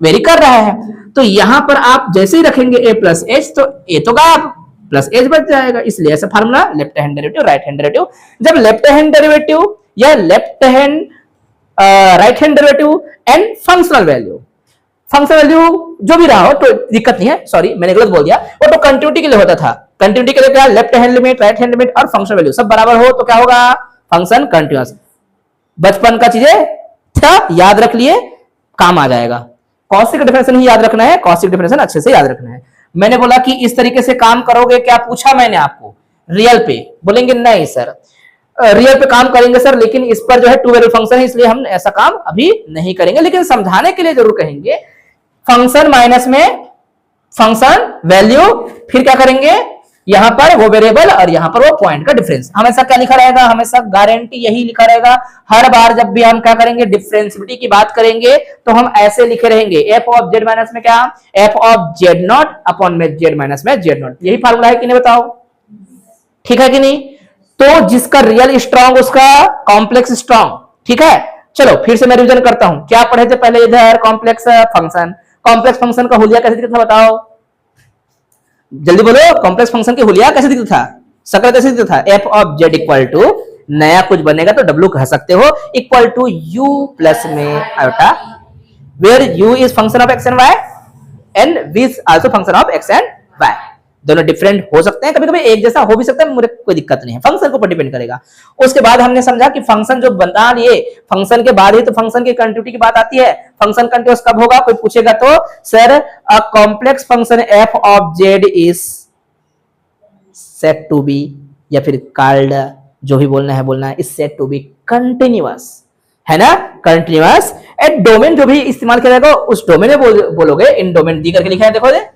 वेरी कर रहा है। तो यहां पर आप जैसे ही रखेंगे a प्लस h तो a तो गायब, प्लस h बच जाएगा। इसलिए ऐसा formula left hand derivative right hand derivative. जब लेफ्ट हैंड डेरिवेटिव या left hand right hand derivative and functional value, functional value जो भी रहा हो तो दिक्कत नहीं है, सॉरी मैंने गलत बोल दिया, वो तो कंटिन्यूटी के लिए होता था। कंटिन्यूटी के लिए क्या? Left hand limit right hand limit और फंक्शनल वैल्यू सब बराबर हो तो क्या होगा? Function continuous. बचपन का चीजें था, याद रख लिए, काम आ जाएगा। कॉसिक डिफरेंशियल ही याद रखना है, कॉसिक डिफरेंशियल अच्छे से याद रखना है। मैंने बोला कि इस तरीके से काम करोगे, क्या पूछा मैंने आपको? रियल पे बोलेंगे नहीं सर, रियल पे काम करेंगे सर, लेकिन इस पर जो है टू वेरिएबल फंक्शन है इसलिए हम ऐसा काम अभी नहीं करेंगे, लेकिन समझाने के लिए जरूर कहेंगे। फंक्शन माइनस में फंक्शन वैल्यू, फिर क्या करेंगे? यहां पर वो वेरिएबल और यहां पर वो पॉइंट का डिफरेंस। हमेशा क्या लिखा रहेगा? हमेशा गारंटी यही लिखा रहेगा। हर बार जब भी हम क्या करेंगे, डिफरेंशिएबिलिटी की बात करेंगे तो हम ऐसे लिखे रहेंगे, एफ ऑफ जेड माइनस में क्या? F of Z not upon में जेड माइनस में जेड नॉट। यही फार्मूला है कि नहीं बताओ? ठीक है कि नहीं? तो जिसका रियल स्ट्रांग उसका कॉम्प्लेक्स स्ट्रांग। ठीक है, चलो फिर से मैं रिवीजन करता हूं। क्या पढ़े थे पहले? इधर कॉम्प्लेक्स फंक्शन, कॉम्प्लेक्स फंक्शन का हुलिया कैसे दिखता था बताओ? जल्दी बोलो, कॉम्प्लेक्स फंक्शन की हुलिया कैसे दिखता था? शक्ल कैसे दिखता था? F of Z equal to, नया कुछ बनेगा तो डब्ल्यू कह सकते हो, इक्वल टू यू प्लस में iota, where U is function of X and Y and V is also function of X and Y. दोनों डिफरेंट हो सकते हैं, कभी कभी एक जैसा हो भी सकता है, मुझे कोई दिक्कत नहीं है, फंक्शन के ऊपर डिपेंड करेगा। उसके बाद हमने समझा कि फंक्शन जो बना लिए, फंक्शन के बाद ही तो फंक्शन की कंटिन्यूटी की बात आती है। फंक्शन कंटिन्यूअस कब होगा? कोई पूछेगा तो sir a complex function F of Z is set to be, या फिर कॉल्ड, जो भी बोलना है is set to be continuous, है ना? कंटिन्यूअस एट डोमेन जो भी इस्तेमाल किया जाएगा उस डोमेन में बोलोगे। इन डोमेन दी करके लिखा है, देखो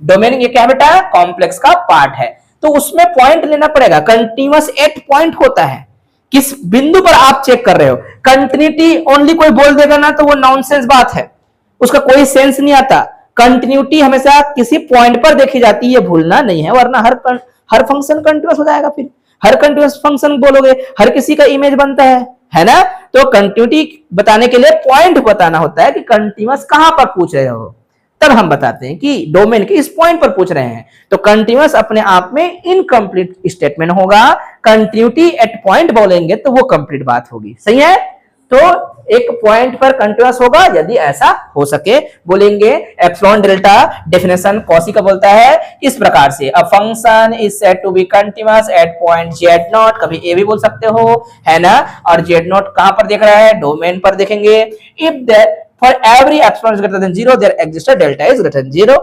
डोमेन ये क्या बेटा? कॉम्प्लेक्स का पार्ट है, तो उसमें पॉइंट लेना पड़ेगा। कंटिन्यूअस एट पॉइंट होता है, किस बिंदु पर आप चेक कर रहे हो। कंटिन्यूटी ओनली कोई बोल देगा ना तो वो नॉनसेंस बात है, उसका कोई सेंस नहीं आता। कंटिन्यूटी हमेशा किसी पॉइंट पर देखी जाती है, ये भूलना नहीं है, वरना हर फंक्शन कंटिन्यूअस हो जाएगा। फिर हर कंटिन्यूअस फंक्शन बोलोगे, हर किसी का इमेज बनता है ना? तो कंटिन्यूटी बताने के लिए पॉइंट बताना होता है कि कंटिन्यूअस कहां पर पूछ रहे हो, तब हम बताते हैं कि डोमेन के इस पॉइंट पर पूछ रहे हैं। तो कंटिन्यूअस अपने आप में इनकम्प्लीट स्टेटमेंट होगा, कंटिन्यूटी एट पॉइंट बोलेंगे तो वो कंप्लीट बात होगी। सही है? तो एक पॉइंट पर कंटिन्यूअस होगा यदि ऐसा हो सके। बोलेंगे एप्सिलॉन डेल्टा डेफिनेशन कॉसी का बोलता है इस प्रकार से, a function is said to be continuous at point Z naught, कभी ए भी बोल सकते हो, है ना? और जेड नॉट कहां पर देख रहा है? डोमेन पर देखेंगे। If that for every epsilon is greater than 0 there exists a delta is greater than 0।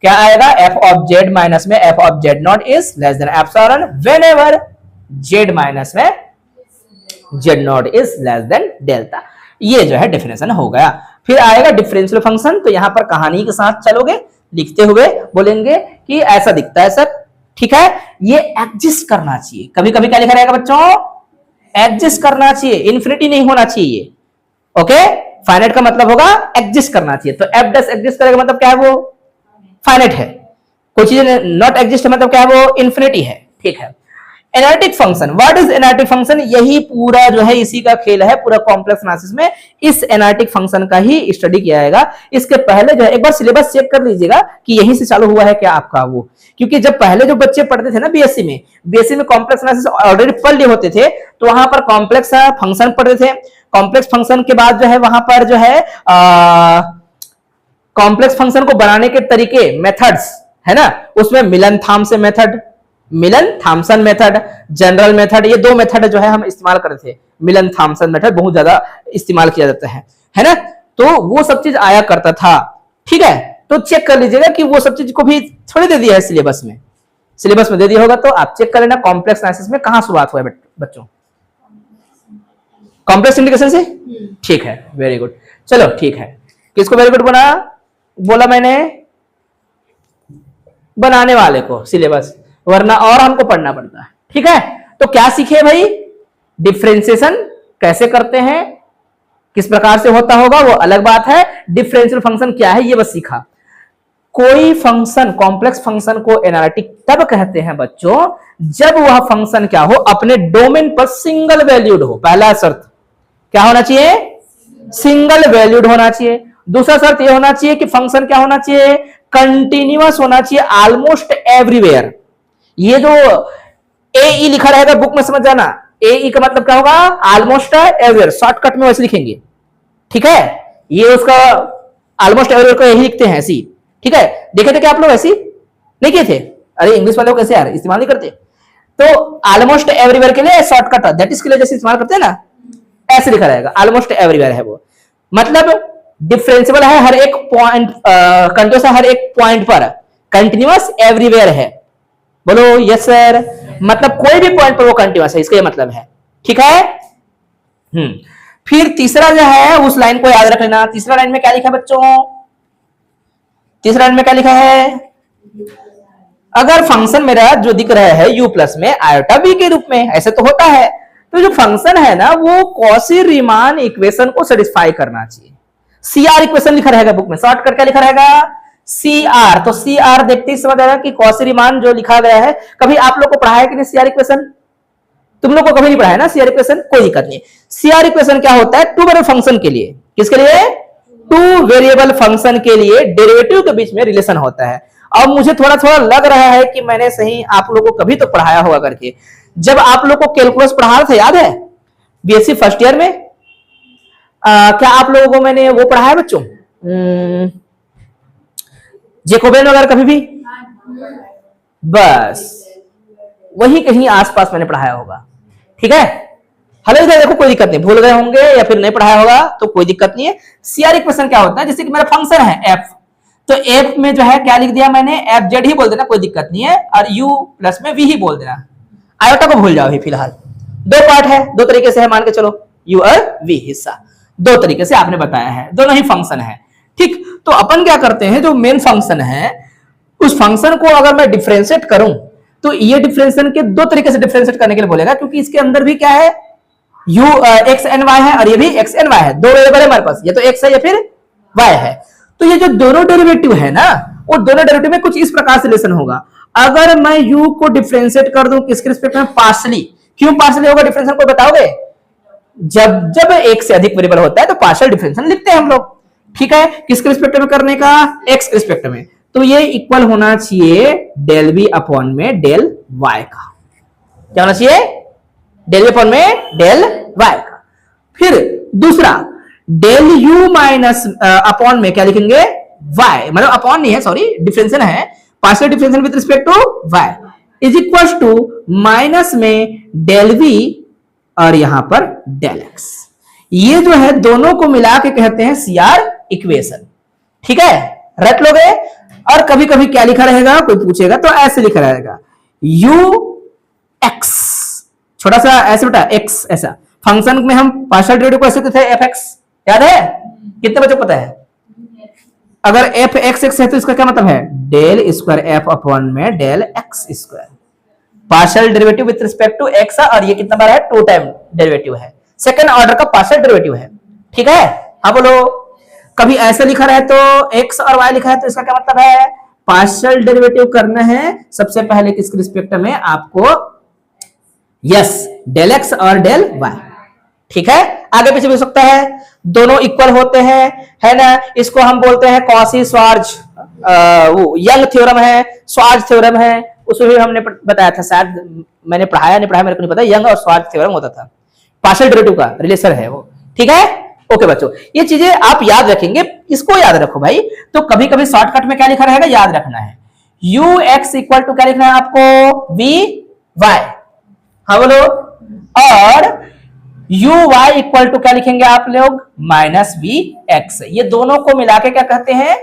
क्या आएगा? f of z माइनस में f of z not is less than epsilon whenever z minus में z not is less than delta। ये जो है definition हो गया। फिर आएगा डिफरेंशियल फंक्शन, तो यहां पर कहानी के साथ चलोगे, लिखते हुए बोलेंगे कि ऐसा दिखता है सर। ठीक है, ये एग्जिस्ट करना चाहिए। कभी कभी क्या लिखा रहेगा बच्चों? एग्जिस्ट करना चाहिए, इन्फिनिटी नहीं होना चाहिए। ओके, फाइनाइट का मतलब होगा एग्जिस्ट करना चाहिए। तो एफ डस एग्जिस्ट करेगा मतलब क्या है? वो फाइनाइट है। कोई चीज नॉट एग्जिस्ट मतलब क्या है? वो इन्फिनिटी है। ठीक है। Analytic function, what is analytic function? यही पूरा जो है इसी का खेल है, पूरा कॉम्प्लेक्स एनालिसिस में इस एनालिटिक फंक्शन का ही स्टडी किया जाएगा। इसके पहले जो है एक बार सिलेबस चेक कर लीजिएगा कि यहीं से चालू हुआ है क्या आपका वो, क्योंकि जब पहले जो बच्चे पढ़ते थे ना बीएससी में कॉम्प्लेक्स एनालिसिस ऑलरेडी पढ़ लिए होते थे, तो वहां पर कॉम्प्लेक्स फंक्शन पढ़ते थे। कॉम्प्लेक्स फंक्शन के बाद जो है वहां पर जो है कॉम्प्लेक्स फंक्शन को बनाने के तरीके, मेथड्स, है ना? उसमें मिलन थॉम्सन मेथड, मिलन थॉम्सन मेथड, जनरल मेथड, ये दो मेथड जो है हम इस्तेमाल करते थे। मिलन थॉम्सन मेथड बहुत ज्यादा इस्तेमाल किया जाता है ना? तो वो सब चीज आया करता था। ठीक है, तो चेक कर लीजिएगा कि वो सब चीज को भी थोड़ी दे दिया है सिलेबस में। सिलेबस में दे दिया होगा तो आप चेक कर लेना कॉम्प्लेक्स एनालिसिस में कहां शुरुआत हुआ है बच्चों, कॉम्प्लेक्स इंटीग्रेशन से। ठीक है, वेरी गुड। चलो ठीक है, किसको वेरी गुड बना बोला मैंने? बनाने वाले को सिलेबस, वरना और हमको पढ़ना पड़ता है। ठीक है, तो क्या सीखे भाई? डिफरेंशिएशन कैसे करते हैं, किस प्रकार से होता होगा वो अलग बात है, डिफरेंशियल फंक्शन क्या है ये बस सीखा। कोई फंक्शन, कॉम्प्लेक्स फंक्शन को एनालिटिक तब कहते हैं बच्चों जब वह फंक्शन क्या हो, अपने डोमेन पर सिंगल वैल्यूड हो। पहला शर्त क्या होना चाहिए? सिंगल वैल्यूड होना चाहिए। दूसरा शर्त यह होना चाहिए कि फंक्शन क्या होना चाहिए? कंटिन्यूअस होना चाहिए ऑलमोस्ट एवरीवेयर। ये जो ए लिखा रहेगा बुक में समझ जाना, ए का मतलब क्या होगा? ऑलमोस्ट एवरीवेयर, शॉर्टकट में वैसे लिखेंगे। ठीक है, ये उसका ऑलमोस्ट एवरीवेयर को यही लिखते हैं ऐसी। ठीक है, देखे थे क्या आप लोग ऐसी नहीं किए थे? अरे इंग्लिश वाले कैसे यार इस्तेमाल नहीं करते। तो ऑलमोस्ट एवरीवेयर के लिए शॉर्टकट दैट इज के लिए जैसे इस्तेमाल करते हैं ना, ऐसे लिखा रहेगा ऑलमोस्ट एवरीवेयर है वो। मतलब डिफरेंशिएबल है हर एक पॉइंट, कंटिन्यूअस है हर एक पॉइंट पर, कंटिन्यूअस एवरीवेयर है। बोलो यस सर, मतलब कोई भी पॉइंट पर वो कंटिन्यूअस है, इसका ये मतलब है। ठीक है। फिर तीसरा जो है उस लाइन को याद रख लेना। तीसरा लाइन में क्या लिखा है बच्चों? तीसरा लाइन में क्या लिखा है? अगर फंक्शन मेरा जो दिख रहा है u प्लस में आयोटा b के रूप में, ऐसे तो होता है, तो जो फंक्शन है ना वो कॉची रीमान इक्वेशन को सेटिस्फाई करना चाहिए। CR इक्वेशन लिखा रहेगा बुक में, शॉर्टकट क्या लिखा रहेगा? CR। तो CR देखते ही समझ आएगा कि कॉची रीमान जो लिखा गया है। कभी आप लोग को पढ़ा है कि नहीं CR इक्वेशन? तुम लोग को कभी नहीं पढ़ा है ना CR इक्वेशन? कोई दिक्कत नहीं। CR इक्वेशन क्या होता है? टू वेरिएबल फंक्शन के लिए, किसके लिए? टू वेरिएबल फंक्शन के लिए डेरिवेटिव के बीच में रिलेशन होता है। अब मुझे थोड़ा थोड़ा लग रहा है कि मैंने सही आप लोगों को कभी तो पढ़ाया होगा करके। जब आप लोग को कैलकुलस पढ़ाया था याद है BSc फर्स्ट ईयर में? क्या आप लोगों को मैंने वो पढ़ाया बच्चों, जैकोबियन वगैरह कभी भी? बस वही कहीं आसपास मैंने पढ़ाया होगा। ठीक है, हालांकि देखो कोई दिक्कत नहीं, भूल गए होंगे या फिर नहीं पढ़ाया होगा तो कोई दिक्कत नहीं है। CR इक्वेशन क्या होता है? जैसे कि मेरा फंक्शन है f, तो f में जो है क्या लिख दिया मैंने? fz ही बोल देना, कोई दिक्कत नहीं है, और u प्लस में v ही बोल देना। आयोटा को भूल जाओ ही फिलहाल। दो पार्ट है, दो तरीके से है, मान के चलो u और v हिस्सा, दो तरीके से आपने बताया है, दोनों ही फंक्शन है। ठीक, तो अपन क्या करते हैं, जो मेन फंक्शन है उस फंक्शन को अगर मैं डिफरेंशिएट करूं तो ये डिफरेंशिएशन के दो तरीके से डिफरेंशिएट करने के लिए बोलेगा, क्योंकि इसके अंदर भी क्या है? u x n y है और ये भी x n y है, दो वेरिएबल है हमारे पास, ये तो x है या फिर y है। तो ये जो दोनों डेरिवेटिव है ना, वो दोनों डेरिवेटिव में कुछ इस प्रकार से रिलेशन होगा। अगर मैं u को डिफरेंशिएट कर दूं किसके रिस्पेक्ट में? पार्शियली। क्यों पार्शियली होगा डिफरेंशिएशन, को बताओगे? जब एक से अधिक वेरिएबल होता है तो पार्शियल डिफरेंशिएशन लिखते हैं हम लोग। ठीक है, किसके रिस्पेक्ट में करने का? x के रिस्पेक्ट में। तो ये इक्वल होना चाहिए डेल v अपॉन में डेल y का। क्या होना चाहिए? डेल v अपॉन में डेल y का। फिर दूसरा डेल u माइनस अपॉन में क्या लिखेंगे? y, मतलब अपॉन नहीं है, सॉरी, डिफरेंशियल है, partial differential with respect to y is equal to minus में डेल v और यहां पर डेल x। ये जो है दोनों को मिला के कहते हैं CR इक्वेशन। ठीक है, रट लोगे। और कभी कभी क्या लिखा रहेगा, कोई पूछेगा तो ऐसे लिखा रहेगा ux, छोटा सा ऐसे बेटा x, ऐसा। फंक्शन में हम पार्शियल डेरिवेटिव को ऐसे कहते थे fx, याद है? कितने बच्चों को पता है? अगर f x है तो इसका क्या मतलब है? डेल स्क्वायर f अपॉन में del x square, partial derivative with respect to x, और ये कितना बार है? 2 टाइम डेरिवेटिव है, सेकंड ऑर्डर का पार्शियल डेरिवेटिव है। ठीक है, हाँ बोलो। कभी ऐसे लिखा रहे तो x और y लिखा है तो इसका क्या मतलब है? पार्शियल डेरिवेटिव करना है सबसे पहले किसके रिस्पेक्ट में? आपको यस, डेल x और डेल y। ठीक है, आगे पीछे भी हो सकता है, दोनों इक्वल होते हैं, है ना। इसको हम बोलते हैं कॉची श्वार्ज, वो यंग थ्योरम है, श्वार्ज थ्योरम है, उसमें भी हमने बताया था, शायद मैंने पढ़ाया नहीं पढ़ाया मेरे को नहीं पता, यंग और श्वार्ज थ्योरम होता था, पार्शियल डेरिवेटिव का रिलेशन है वो। ठीक है, ओके बच्चों, ये चीजें आप याद रखेंगे, इसको याद रखो भाई। तो कभी कभी शॉर्टकट में क्या लिखा रहेगा याद रखना है, ux इक्वल टू क्या लिखना है आपको? vy, हाँ बोलो। और uy इक्वल टू क्या लिखेंगे आप लोग? Minus vx। ये दोनों को मिला के क्या कहते हैं?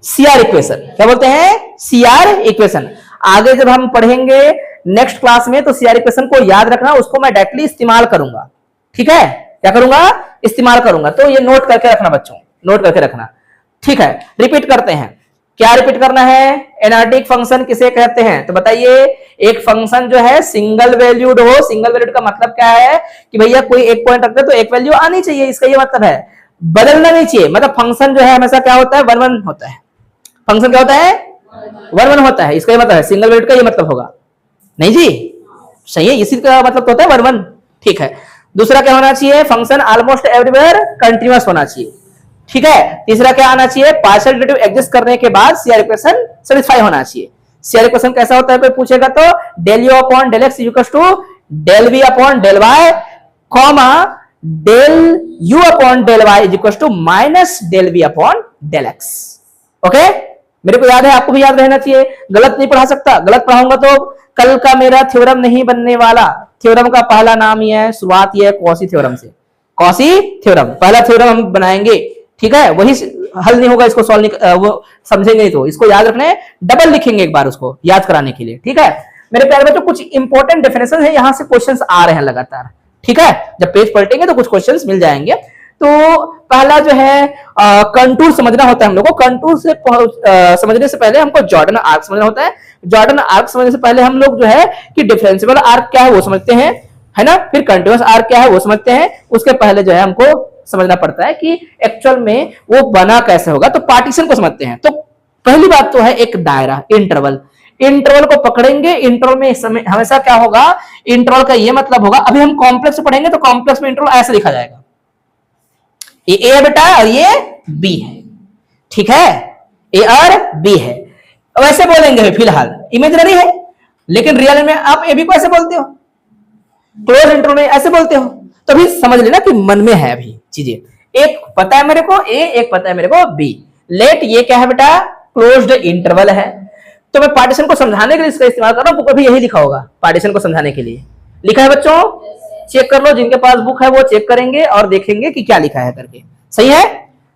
CR equation. क्या बोलते हैं? CR equation. आगे जब हम पढ़ेंगे नेक्स्ट क्लास में तो सीआर इक्वेशन को याद रखना, उसको मैं डायरेक्टली इस्तेमाल करूंगा। ठीक है, क्या करूंगा? इस्तेमाल करूंगा। तो ये नोट करके रखना बच्चों, नोट करके रखना। ठीक है, रिपीट करते हैं। क्या रिपीट करना है? एनालिटिक फंक्शन किसे कहते हैं? तो बताइए, एक फंक्शन जो है सिंगल वैल्यूड हो। सिंगल वैल्यूड का मतलब क्या है कि भैया कोई एक पॉइंट रखते तो एक वैल्यू आनी चाहिए, इसका ये मतलब है, बदलना नहीं चाहिए। मतलब फंक्शन जो है हमेशा क्या होता है? 1 1 होता है। फंक्शन क्या होता है? 1 1 होता है। इसका ये मतलब है, सिंगल वैल्यूड का ये मतलब होगा। नहीं जी, सही है, इसी का मतलब तो होता है 1 1। ठीक है, दूसरा क्या होना चाहिए? फंक्शन ऑलमोस्ट एवरीवेयर कंटीन्यूअस होना चाहिए। ठीक है, तीसरा क्या आना चाहिए? पार्शियल डेरिवेटिव एग्जिस्ट करने के बाद सीआर इक्वेशन सेटिस्फाई होना चाहिए। सीआर इक्वेशन कैसा होता है कोई पूछेगा तो del U upon del X equals to del V upon del Y comma del U upon del Y equals to minus del V upon del X. Okay, मेरे को याद है, आपको भी याद रहना चाहिए। गलत नहीं पढ़ा सकता, गलत पढ़ाऊंगा तो कल का मेरा थ्योरम नहीं बनने वाला। थ्योरम का पहला नाम ही है, शुरुआत ही है कॉसी थ्योरम से। कॉसी थ्योरम पहला थ्योरम हम बनाएंगे। ठीक है, वही हल नहीं होगा, इसको सॉल्व नहीं, वो समझेंगे नहीं तो इसको याद रखना है, डबल लिखेंगे एक बार उसको याद कराने के लिए। ठीक है मेरे प्यारे बच्चों, कुछ इंपॉर्टेंट डेफिनेशन है, यहां से क्वेश्चंस आ रहे हैं लगातार। ठीक है, जब पेज पलटेंगे तो कुछ क्वेश्चंस मिल जाएंगे। तो पहला जो है कंटूर समझना होता है हम लोग को। कंटूर से समझने से पहले हमको जॉर्डन आर्क समझना होता है। जॉर्डन आर्क समझने से पहले हम लोग जो है कि डिफरेंशियल आर्क क्या है वो समझते हैं, है ना, फिर कंटीन्यूअस आर्क क्या है वो समझते हैं। उसके पहले जो है हमको समझना पड़ता है कि एक्चुअल में वो बना कैसे होगा। तो पार्टीशन को समझते हैं। तो पहली बात तो है एक दायरा, इंटरवल। इंटरवल को पकड़ेंगे, इंटरवल में समय हमेशा क्या होगा? इंटरवल का ये मतलब होगा, अभी हम कॉम्प्लेक्स पढ़ेंगे तो कॉम्प्लेक्स में इंटरवल ऐसे लिखा जाएगा, ये ए है बेटा और ये बी है। ठीक है, ए और बी है। वैसे बोलेंगे फिलहाल, इमेजिनरी है, लेकिन रियल में आप ए बी को ऐसे बोलते हो, क्लोज इंटरवल में ऐसे बोलते हो। तो अभी समझ लेना कि मन में है अभी चीजें। एक पता है मेरे को ए, एक पता है मेरे को बी। लेट ये क्या है बेटा? क्लोज्ड इंटरवल है। तो मैं पार्टीशन को समझाने के लिए इसका इस्तेमाल कर रहा हूं। बुक में भी यही लिखा होगा, पार्टीशन को समझाने के लिए लिखा है बच्चों। चेक कर लो, जिनके पास बुक है वो चेक करेंगे और देखेंगे कि क्या लिखा है करके। सही है,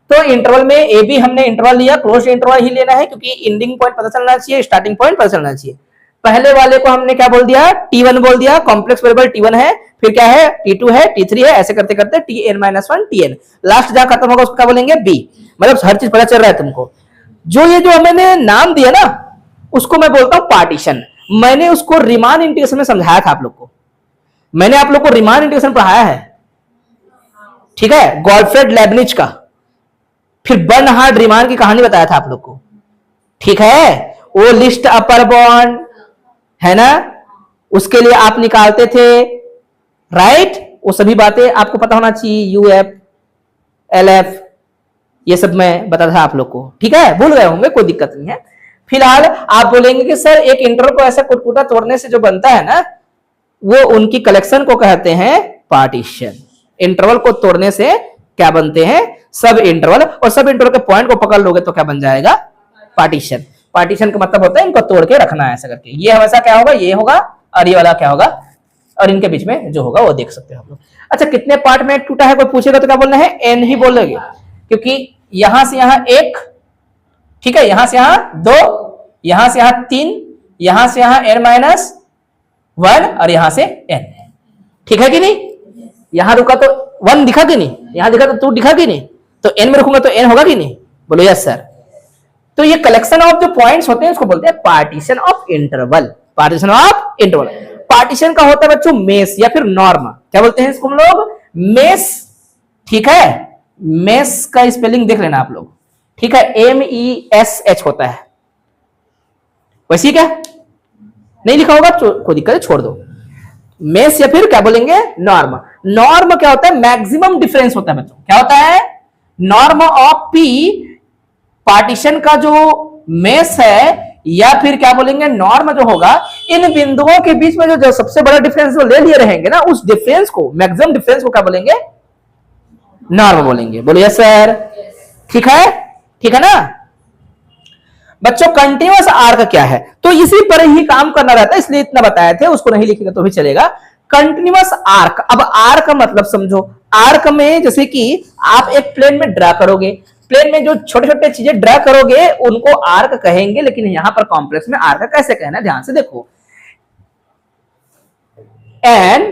तो इंटरवल में ए बी हमने इंटरवल लिया, क्लोज्ड इंटरवल ही लेना है क्योंकि एंडिंग पॉइंट पता चलना चाहिए, स्टार्टिंग पॉइंट पता चलना चाहिए। पहले वाले को हमने क्या बोल दिया? T1 बोल दिया, कॉम्प्लेक्स वेरिएबल T1 है, फिर क्या है? T2 है, T3 है, ऐसे करते करते Tn-1 Tn, लास्ट जहां खत्म होगा उसको क्या बोलेंगे? B। मतलब हर चीज पता चल रहा है तुमको। जो ये जो मैंने नाम दिया ना उसको मैं बोलता हूं पार्टीशन। मैंने उसको रीमान इंटीग्रेशन में समझाया था आप लोग को, मैंने आप लोग को रीमान इंटीग्रेशन पढ़ाया है। ठीक है, गॉडफ्रेड लेबनिज का, फिर बर्नहार्ड रीमान की कहानी बताया था आप लोग को। ठीक है, वो लिस्ट अपर बॉन्ड है ना, उसके लिए आप निकालते थे, राइट? वो सभी बातें आपको पता होना चाहिए, यूएफ एलएफ ये सब मैं बताता था आप लोग को। ठीक है, भूल गए होंगे, कोई दिक्कत नहीं है। फिलहाल आप बोलेंगे कि सर एक इंटरवल को ऐसा कुटकुटा तोड़ने से जो बनता है ना, वो उनकी कलेक्शन को कहते हैं पार्टीशन। इंटरवल को तोड़ने से क्या बनते हैं? सब इंटरवल, और सब इंटरवल के पॉइंट को पकड़ लोगे तो क्या बन जाएगा? पार्टीशन। पार्टीशन का मतलब होता है इनको तोड़ के रखना है ऐसा करके। ये हमेशा क्या होगा? ये होगा, और ये वाला क्या होगा? और इनके बीच में जो होगा वो देख सकते हो आप लोग। अच्छा, कितने पार्ट में टूटा है कोई पूछेगा तो क्या बोलना है? एन ही बोलोगे, क्योंकि यहां से यहां एक, ठीक है, यहां से यहां दो, यहां से यहां तीन, यहां से यहां n-1 और यहां से n। ठीक है कि नहीं? यहां रुका तो 1 दिखा कि नहीं? यहां दिखा तो 2 दिखा कि नहीं? तो n में रखूंगा तो n होगा कि नहीं? बोलो यस सर। तो ये कलेक्शन ऑफ जो पॉइंट्स होते हैं इसको बोलते हैं partition of interval. Partition of interval. Partition का होता है बच्चों मेस या फिर नॉर्म। क्या बोलते हैं इसको हम लोग? मेस। ठीक है, मेस का स्पेलिंग देख लेना आप लोग। ठीक है, MESH होता है। वैसे क्या नहीं लिखा होगा कोई दिक्कत है, छोड़ दो। मेस या फिर क्या बोलेंगे? नॉर्म। नॉर्म क्या होता है? मैक्सिमम डिफरेंस होता है बच्चों। क्या होता है? नॉर्म ऑफ P पार्टीशन का जो मेस है, या फिर क्या बोलेंगे नॉर्म जो होगा, इन बिंदुओं के बीच में जो सबसे बड़ा डिफरेंस ले लिए रहेंगे ना, उस डिफरेंस को, मैक्सिमम डिफरेंस को क्या बोलेंगे? नॉर्म बोलेंगे। बोलो यस सर। ठीक है, ठीक है ना बच्चों? कंटीन्यूअस आर्क क्या है? तो इसी पर ही काम करना रहता है, इसलिए इतना बताए थे, उसको नहीं लिखेंगे तो भी चलेगा। Continuous arc. अब आर्क का मतलब समझो। आर्क में जैसे कि आप एक प्लेन में ड्रा करोगे, प्लेन में जो छोटे छोटे चीजें ड्रा करोगे उनको आर्क कहेंगे, लेकिन यहां पर कॉम्प्लेक्स में आर्क कैसे कहना है, ध्यान से देखो। एन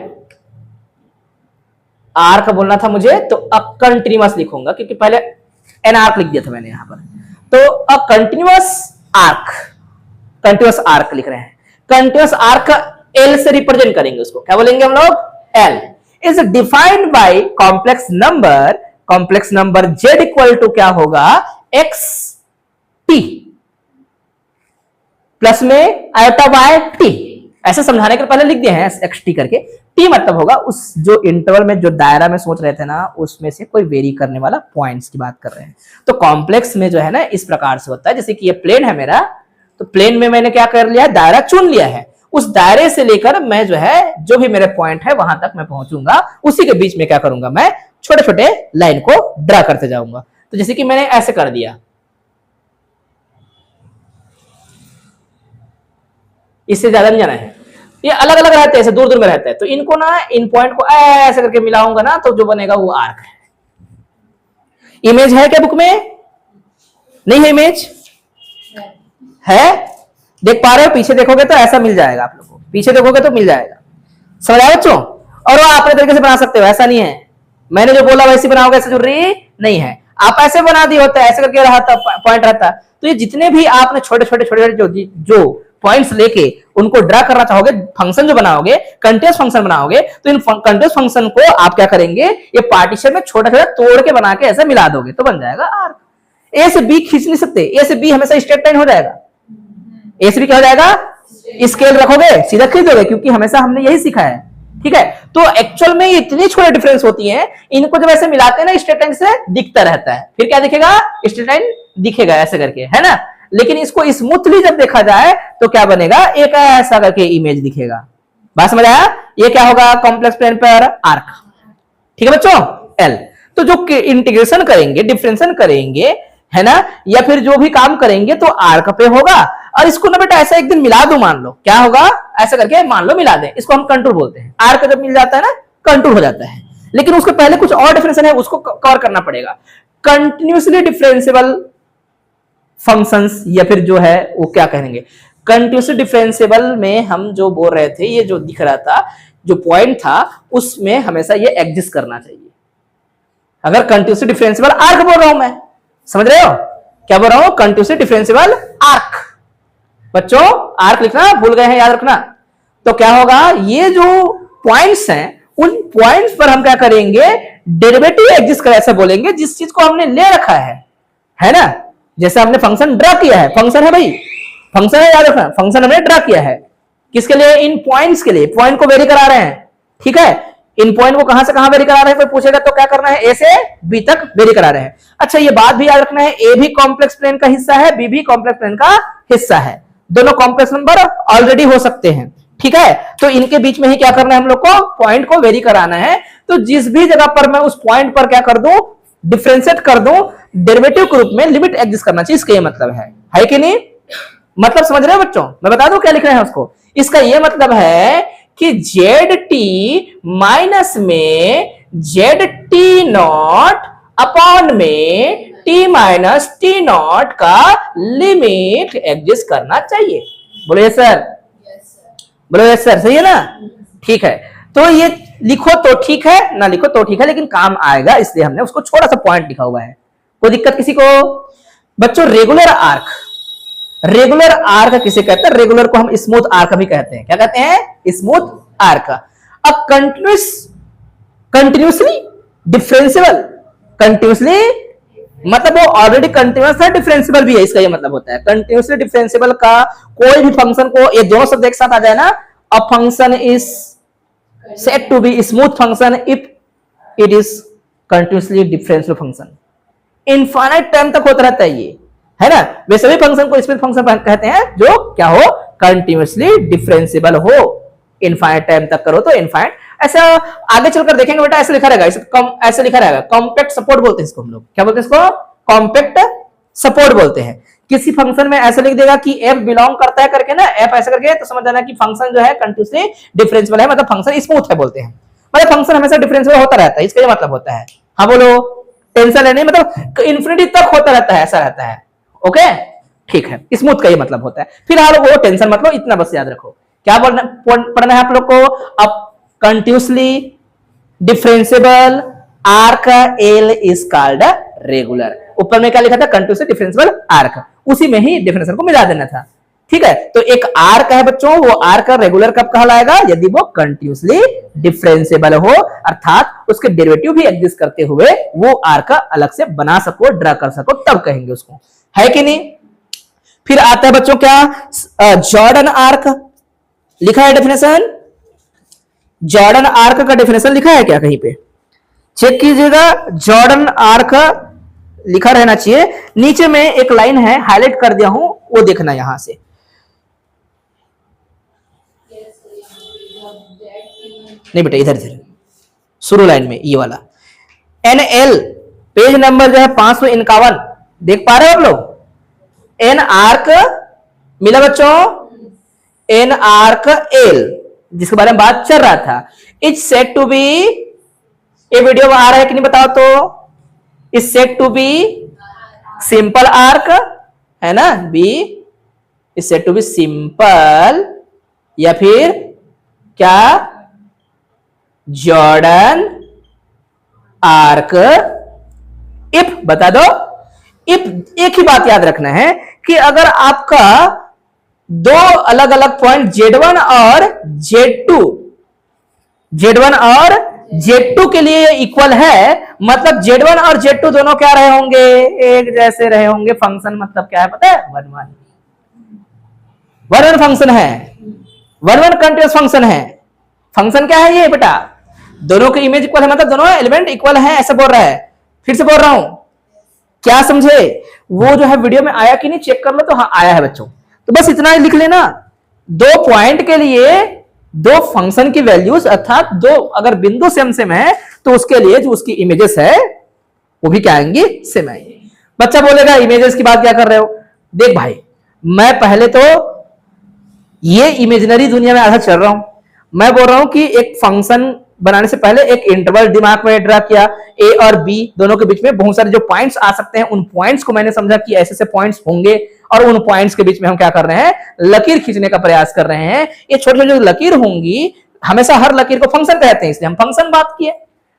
आर्क बोलना था मुझे, तो अब कंटिन्यूअस लिखूंगा, क्योंकि पहले एन आर्क लिख दिया था मैंने यहां पर। तो अब कंटिन्यूअस आर्क लिख रहे हैं। कंटिन्यूअस आर्क एल से रिप्रेजेंट करेंगे उसको, क्या बोलेंगे हम लोग, L is defined by complex number Z equal to क्या होगा, एक्स टी प्लस में आयोटा बाय टी। ऐसे समझाने के पहले लिख दिए हैं एक्स टी करके। टी मतलब होगा उस जो इंटरवल में, जो दायरा में सोच रहे थे ना, उसमें से कोई वेरी करने वाला पॉइंट्स की बात कर रहे हैं। तो कॉम्प्लेक्स में जो है ना इस प्रकार से होता है, जैसे कि ये प्लेन है मेरा, तो प्लेन में मैंने क्या कर लिया, दायरा चुन लिया है। उस दायरे से लेकर मैं जो है, जो भी मेरे पॉइंट है वहां तक मैं पहुंचूंगा, उसी के बीच में क्या करूंगा, मैं छोटे छोटे लाइन को ड्रा करते जाऊंगा। तो जैसे कि मैंने ऐसे कर दिया, इससे ज्यादा नहीं जाना है, ये अलग अलग रहते हैं, ऐसे दूर दूर में रहते हैं, तो इनको ना, इन पॉइंट को ऐसे करके मिलाऊंगा ना, तो जो बनेगा वो आर्क है। इमेज है क्या बुक में, नहीं है इमेज है, देख पा रहे हो, पीछे देखोगे तो ऐसा मिल जाएगा आप लोगों को, पीछे देखोगे तो मिल जाएगा, समझ आया बच्चों। और वो अपने तरीके से बना सकते हो, ऐसा नहीं है मैंने जो बोला वैसे बनाओगे, ऐसे जरूरी नहीं है। आप ऐसे बना दिए होता है, ऐसे करके रहा था पॉइंट रहता। तो ये जितने भी आपने छोटे छोटे जो पॉइंट्स लेके उनको ड्रा करना चाहोगे, फंक्शन जो बनाओगे, कंटीन्यूअस फंक्शन बनाओगे, तो इन कंटीन्यूअस फंक्शन को आप क्या करेंगे, ये पार्टीशन में छोटा छोटा तोड़ के बना के ऐसे मिला दोगे, तो बन जाएगा आर्क। ए से बी खींच नहीं सकते, ए से बी हमेशा स्ट्रेट लाइन हो जाएगा। ए से बी क्या हो जाएगा, स्केल रखोगे सीधा खींच दोगे, क्योंकि हमेशा हमने यही सीखा है, ठीक है। तो एक्चुअल में इतनी छोटे डिफरेंस होती हैं, इनको जब ऐसे मिलाते हैं ना, स्ट्रेट लाइन से दिखता रहता है, फिर क्या दिखेगा, स्ट्रेट लाइन दिखेगा ऐसे करके, है ना। लेकिन इसको स्मूथली जब देखा जाए तो क्या बनेगा, एक ऐसा करके इमेज दिखेगा। बात समझ आया, ये क्या होगा, कॉम्प्लेक्स प्लेन पर आर्क, ठीक है बच्चों, एल। तो जो इंटीग्रेशन करेंगे, डिफरेंशिएशन करेंगे, है ना, या फिर जो भी काम करेंगे तो आर्क पे होगा। और इसको ना बेटा ऐसा एक दिन मिला दो, मान लो क्या होगा, ऐसा करके मान लो मिला दें, इसको हम कंटूर बोलते हैं। आर्क जब मिल जाता है ना, कंटूर हो जाता है। लेकिन उसके पहले कुछ और डिफरेंशिएशन है, उसको कवर करना पड़ेगा। कंटिन्यूअसली डिफरेंशिएबल फंक्शंस, या फिर जो है वो क्या कहेंगे, कंटिन्यूअसली डिफरेंशिएबल में हम जो बोल रहे थे, ये जो दिख रहा था, जो पॉइंट था, उसमें हमेशा ये एग्जिस्ट करना चाहिए। अगर कंटिन्यूअसली डिफरेंशिएबल आर्क बोल रहा हूं मैं, समझ रहे हो क्या बोल रहा हूं, कंटिन्यूअसली डिफरेंशिएबल आर्क। बच्चों आर्क लिखना भूल गए हैं, याद रखना। तो क्या होगा, ये जो पॉइंट्स हैं, उन पॉइंट्स पर हम क्या करेंगे, डेरिवेटिव एग्जिस्ट कर, ऐसा बोलेंगे जिस चीज को हमने ले रखा है ना। जैसे हमने फंक्शन ड्रा किया है, फंक्शन है भाई, फंक्शन है, याद रखना, फंक्शन हमने ड्रा किया है, किसके लिए, इन पॉइंट्स के लिए, पॉइंट को वेरी करा रहे हैं, ठीक है। इन पॉइंट को कहां से कहां वेरी करा रहे हैं, कोई पूछेगा तो क्या करना है, ए से बी तक वेरी करा रहे हैं। अच्छा ये बात भी याद रखना है, ए भी कॉम्प्लेक्स प्लेन का हिस्सा है, बी भी कॉम्प्लेक्स प्लेन का हिस्सा है, दोनों कॉम्प्लेक्स नंबर ऑलरेडी हो सकते हैं, ठीक है। तो इनके बीच में ही क्या करना है, हम लोग को पॉइंट को वेरी कराना है। तो जिस भी जगह पर मैं उस पॉइंट पर क्या कर दूं, डिफरेंशिएट कर दूं, डेरिवेटिव के रूप में लिमिट एग्जिस्ट करना चाहिए, इसका ये मतलब है कि नहीं, मतलब समझ रहे हो बच्चों। मैं बता दूं क्या लिख रहे हैं उसको, इसका ये मतलब है कि जेड टी माइनस में जेड टी नॉट अपॉन में टी माइनस टी नॉट का लिमिट एग्जिस्ट करना चाहिए। बोलो यस सर, बोलो यस सर, सही है ना, ठीक है। तो ये लिखो तो ठीक है, ना लिखो तो ठीक है, लेकिन काम आएगा, इसलिए हमने उसको छोटा सा पॉइंट लिखा हुआ है। कोई दिक्कत किसी को बच्चों। रेगुलर आर्क, रेगुलर आर्क किसे कहते हैं, रेगुलर को हम स्मूथ आर्क भी कहते हैं, क्या कहते हैं, स्मूथ आर्क। अब कंटिन्यूअसली डिफरेंशिएबल, कंटिन्यूअसली मतलब वो ऑलरेडी कंटिन्यूअस है, डिफरेंशिएबल भी है, इसका ये मतलब होता है। कंटिन्यूअसली डिफरेंशिएबल का कोई भी फंक्शन को, ये दोनों शब्द एक साथ आ जाए ना, a function is said to be smooth function if it is continuously differentiable function. Infinite time तक होता रहता है ये, है ना। वे सभी फंक्शन को स्मूथ फंक्शन कहते हैं जो क्या हो, कंटिन्यूअसली डिफरेंशिएबल हो, इनफाइनाइट टाइम तक करो तो इनफाइनाइट। ऐसा आगे चलकर देखेंगे बेटा, ऐसे लिखा रहेगा, ऐसे लिखा रहेगा, कॉम्पैक्ट सपोर्ट बोलते हैं इसको हम लोग, क्या बोलते हैं इसको, कॉम्पैक्ट सपोर्ट बोलते हैं। किसी फंक्शन में ऐसे लिख देगा कि f बिलोंग करता है करके ना, f ऐसा करके, तो समझ जाना कि फंक्शन जो है कंटिन्यूअसली डिफरेंशिएबल है, मतलब फंक्शन स्मूथ है बोलते हैं, मतलब फंक्शन हमेशा डिफरेंशिएबल होता रहता है, इसका ये मतलब होता है। हाँ बोलो, टेंशन है नहीं, मतलब इन्फिनिटी तक होता रहता है, ऐसा रहता है। ओके ठीक है, स्मूथ का ये मतलब होता है। फिलहाल वो टेंशन मतलब इतना बस याद रखो। क्या पढ़ना है आप लोग को? अब continuously differentiable arc L is called regular. ऊपर में क्या लिखा था? कंटिन्यूसली डिफरेंशिएबल आर्क, उसी में ही डेफिनेशन को मिला देना था। ठीक है, तो एक आर्क है बच्चों, वो आर्क रेगुलर कब कहलाएगा? यदि वो कंटिन्यूसली डिफरेंशिएबल हो, अर्थात उसके डेरिवेटिव भी एग्जिस्ट करते हुए वो आर्क अलग से बना सको, ड्रा कर सको, तब कहेंगे उसको, है कि नहीं। फिर आता है बच्चों क्या? जॉर्डन आर्क लिखा है डेफिनेशन। जॉर्डन आर्क का डेफिनेशन लिखा है क्या कहीं पे? चेक कीजिएगा, जॉर्डन आर्क लिखा रहना चाहिए। नीचे में एक लाइन है, हाईलाइट कर दिया हूं, वो देखना यहां से। नहीं बेटा, इधर इधर शुरू लाइन में ये वाला NL, पेज नंबर जो है 551, देख पा रहे हो आप लोग? एन आर्क मिला बच्चों, एन आर्क एल, जिसके बारे में बात चल रहा था। इट्स सेड टू बी, ये वीडियो में आ रहा है कि नहीं बताओ तो? It's said to be simple arc, है ना? B is said to be simple, या फिर क्या? Jordan arc. इफ बता दो, इफ एक ही बात याद रखना है कि अगर आपका दो अलग अलग पॉइंट Z1 और Z2, Z1 और Z2 के लिए इक्वल है, मतलब Z1 और Z2 दोनों क्या रहे होंगे? एक जैसे रहे होंगे। फंक्शन मतलब क्या है पता है? वन वन फंक्शन है, वन कंटीन्यूअस फंक्शन है। फंक्शन क्या है ये बेटा? दोनों के इमेज इक्वल है, मतलब दोनों एलिमेंट इक्वल है, ऐसा बोल रहा है। फिर से बोल रहा हूं, क्या समझे? वो जो है वीडियो में आया कि नहीं चेक कर लो। तो हाँ आया है बच्चों, तो बस इतना ही लिख लेना। दो पॉइंट के लिए दो फंक्शन की वैल्यूज, अर्थात दो अगर बिंदु सेम सेम है तो उसके लिए जो उसकी इमेजेस है वो भी क्या आएंगी? सेम आएंगी। बच्चा बोलेगा इमेजेस की बात क्या कर रहे हो? देख भाई, मैं पहले तो ये इमेजिनरी दुनिया में आधा चल रहा हूं। मैं बोल रहा हूं कि एक फंक्शन बनाने से पहले एक इंटरवल दिमाग में ड्रा किया, ए और बी दोनों के बीच में बहुत सारे जो पॉइंट्स आ सकते हैं, उन पॉइंट्स को मैंने समझा कि ऐसे ऐसे पॉइंट्स होंगे, और उन पॉइंट्स के बीच में हम क्या कर रहे हैं? लकीर खींचने का प्रयास कर रहे हैं। ये छोटे छोटे जो लकीर होंगी, हमेशा हर लकीर को फंक्शन कहते हैं, इसलिए हम फंक्शन बात किए,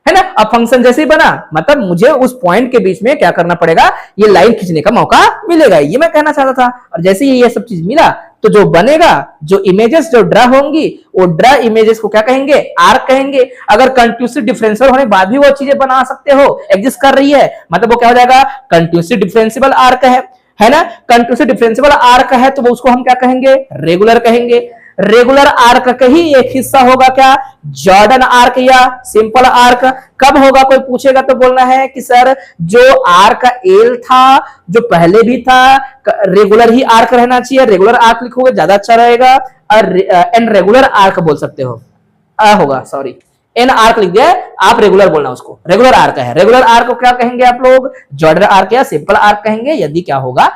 है ना। अब फंक्शन जैसे ही बना, मतलब मुझे उस पॉइंट के बीच में क्या करना पड़ेगा? ये लाइन खींचने का मौका मिलेगा, ये मैं कहना चाहता था। और जैसे ही ये सब चीज मिला, तो जो बनेगा, जो इमेजेस जो ड्रा होंगी, वो ड्रा इमेजेस को क्या कहेंगे? आर्क कहेंगे। अगर कंटिन्यूसली डिफरेंशियल होने के बाद भी वो चीजें बना सकते हो, एग्जिस्ट कर रही है, मतलब वो क्या हो जाएगा? कंटिन्यूसली डिफरेंशिएबल आर्क है ना। कंटिन्यूसली डिफरेंशिएबल आर्क है तो वो उसको हम क्या कहेंगे? रेगुलर कहेंगे। रेगुलर आर्क का ही एक हिस्सा होगा क्या? जॉर्डन आर्क या सिंपल आर्क। कब होगा? कोई पूछेगा तो बोलना है कि सर जो आर्क एल था, जो पहले भी था, रेगुलर ही आर्क रहना चाहिए। रेगुलर आर्क लिखोगे ज्यादा अच्छा रहेगा, और एन रेगुलर आर्क बोल सकते हो, होगा, सॉरी, एन आर्क लिख दिया, आप रेगुलर बोलना उसको, रेगुलर आर्क है। रेगुलर आर्क को क्या कहेंगे आप लोग? जॉर्डन आर्क या सिंपल आर्क कहेंगे, यदि क्या होगा?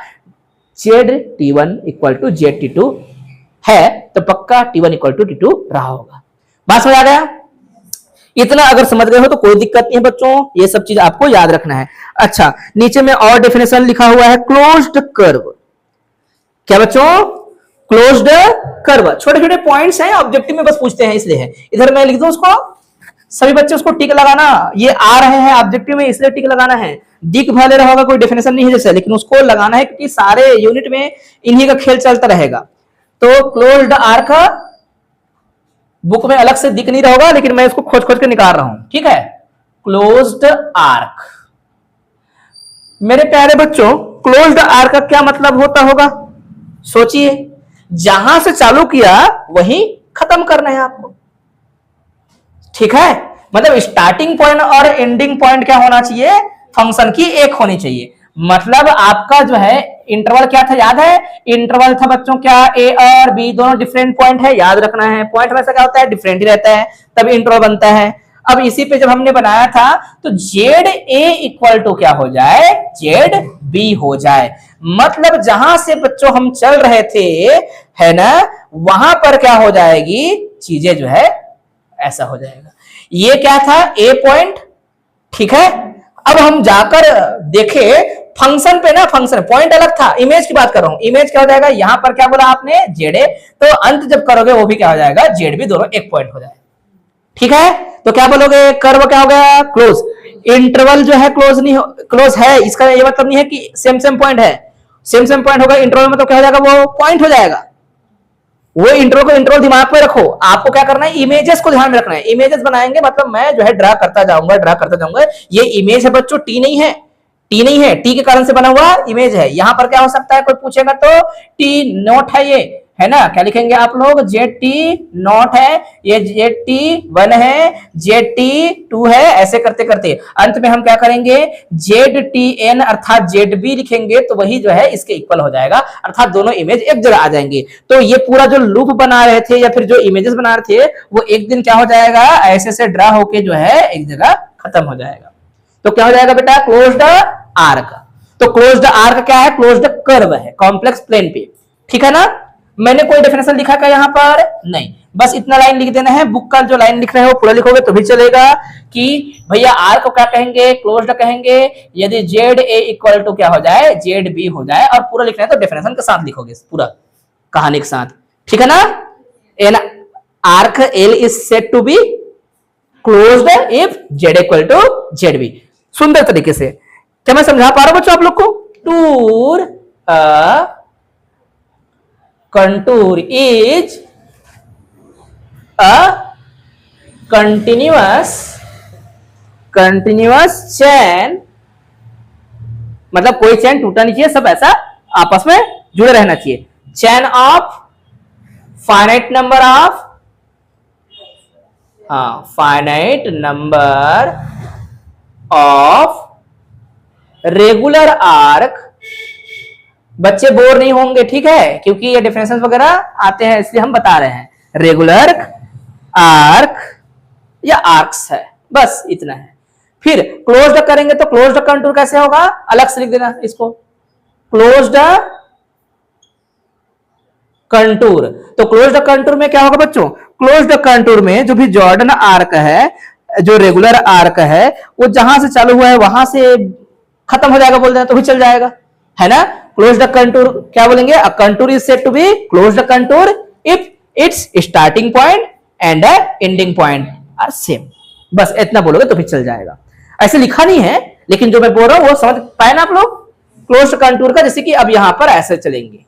ZT1 इक्वल टू ZT2 है तो पक्का T1 इक्वल टू T2 रहा होगा। बात समझ आ गया? इतना अगर समझ गए हो तो कोई दिक्कत नहीं है बच्चों, ये सब चीज आपको याद रखना है। अच्छा, नीचे में और डेफिनेशन लिखा हुआ है, क्लोज्ड कर्व। क्या बच्चों? Closed curve. छोटे छोटे पॉइंट्स हैं, ऑब्जेक्टिव में बस पूछते हैं, इसलिए है। इधर मैं लिख दूं उसको, सभी बच्चे उसको टिक लगाना। ये आ रहे हैं ऑब्जेक्टिव में, इसलिए टिक लगाना है। दिख भले रहा होगा, कोई डेफिनेशन नहीं है जैसे, लेकिन उसको लगाना है, क्योंकि सारे यूनिट में इन्हीं का खेल चलता रहेगा। तो क्लोज्ड आर्क बुक में अलग से दिख नहीं रहा होगा, लेकिन मैं इसको खोज खोज के निकाल रहा हूं, ठीक है। क्लोज्ड आर्क, मेरे प्यारे बच्चों, क्लोज्ड आर्क का क्या मतलब होता होगा? सोचिए, जहां से चालू किया वहीं खत्म करना है आपको, ठीक है। मतलब स्टार्टिंग पॉइंट और एंडिंग पॉइंट क्या होना चाहिए? फंक्शन की एक होनी चाहिए। मतलब आपका जो है इंटरवल क्या था, याद है? इंटरवल था बच्चों क्या? ए और बी दोनों डिफरेंट पॉइंट है, याद रखना है। पॉइंट वैसा क्या होता है? डिफरेंट ही रहता है, तभी इंटरवल बनता है। अब इसी पे जब हमने बनाया था, तो जेड ए इक्वल टू क्या हो जाए? जेड बी हो जाए। मतलब जहां से बच्चों हम चल रहे थे, है ना, वहां पर क्या हो जाएगी? चीजें जो है ऐसा हो जाएगा। ये क्या था? ए पॉइंट, ठीक है। अब हम जाकर देखे फंक्शन पे ना, फंक्शन पॉइंट अलग था, इमेज की बात कर रहा हूं। इमेज क्या हो जाएगा, यहां पर क्या बोला आपने, जेड ए, तो अंत जब करोगे वो भी क्या हो जाएगा, जेड भी, दोनों एक पॉइंट हो जाएगा। ठीक है, तो क्या बोलोगे, कर्व क्या हो गया, क्लोज। इंटरवल जो है क्लोज नहीं हो, क्लोज है, इसका ये मतलब नहीं है कि सेम सेम पॉइंट है, सेम सेम पॉइंट होगा इंटरवल में तो क्या हो जाएगा, वो पॉइंट हो जाएगा। वो इंटरवल को इंटरवल दिमाग में रखो, आपको क्या करना है, इमेजेस को ध्यान में रखना है। इमेजेस बनाएंगे मतलब मैं जो है ड्रा करता जाऊंगा। ये इमेज है बच्चों, टी नहीं है, टी नहीं है, टी के कारण से बना हुआ इमेज है। यहां पर क्या हो सकता है, कोई पूछेगा तो टी नॉट है, ये है ना, क्या लिखेंगे आप लोग, जेड टी नॉट है, ये जेड टी वन है, जेड टी टू है, ऐसे करते करते अंत में हम क्या करेंगे, जेड टी एन अर्थात जेड बी लिखेंगे, तो वही जो है इसके इक्वल हो जाएगा, अर्थात दोनों इमेज एक जगह आ जाएंगे। तो ये पूरा जो लूप बना रहे थे या फिर जो इमेजेस बना रहे थे, वो एक दिन क्या हो जाएगा, ऐसे से ड्रा होके जो है एक जगह खत्म हो जाएगा। तो क्या हो जाएगा बेटा, क्लोज्ड आर्क। तो क्लोज्ड आर्क क्या है, क्लोज्ड कर्व है कॉम्प्लेक्स प्लेन पे। ठीक है ना, मैंने कोई डेफिनेशन लिखा क्या यहाँ पर, नहीं, बस इतना लाइन लिख देना है। बुक का जो लाइन लिख रहे हो पूरा लिखोगे तो भी चलेगा कि भैया आर को क्या कहेंगे, क्लोज्ड कहेंगे, यदि जेड ए इक्वल टू क्या हो जाए, जेड बी हो जाए, और पूरा लिखना है तो डेफिनेशन के साथ लिखोगे, पूरा कहानी के साथ। ठीक है ना, an arc L is said to be closed if Z equal to Z B. सुंदर तरीके से क्या मैं समझा पा रहा हूं बच्चों आप लोग को। Tour contour is a continuous chain, मतलब कोई चैन टूटना नहीं चाहिए, सब ऐसा आपस में जुड़े रहना चाहिए। Chain of finite number of, finite number of regular arc. बच्चे बोर नहीं होंगे, ठीक है, क्योंकि ये डेफिनेशन वगैरह आते हैं इसलिए हम बता रहे हैं। रेगुलर आर्क या आर्क्स है, बस इतना है। फिर क्लोज्ड करेंगे तो क्लोज्ड कंटूर कैसे होगा, अलग से लिख देना इसको, क्लोज्ड कंटूर। तो क्लोज्ड कंटूर में क्या होगा बच्चों, क्लोज्ड कंटूर में जो भी जॉर्डन आर्क है, जो रेगुलर आर्क है, वो जहां से चालू हुआ है वहां से खत्म हो जाएगा बोल देना तो भी चल जाएगा, है ना। क्लोज्ड कंटूर क्या बोलेंगे, a contour is said to be closed contour if its starting point and ending point are same. बस इतना बोलोगे तो भी चल जाएगा। ऐसे लिखा नहीं है, लेकिन जो मैं बोल रहा हूं वो समझ पाए ना आप लोग। क्लोज्ड कंटूर का जैसे कि अब यहां पर ऐसे चलेंगे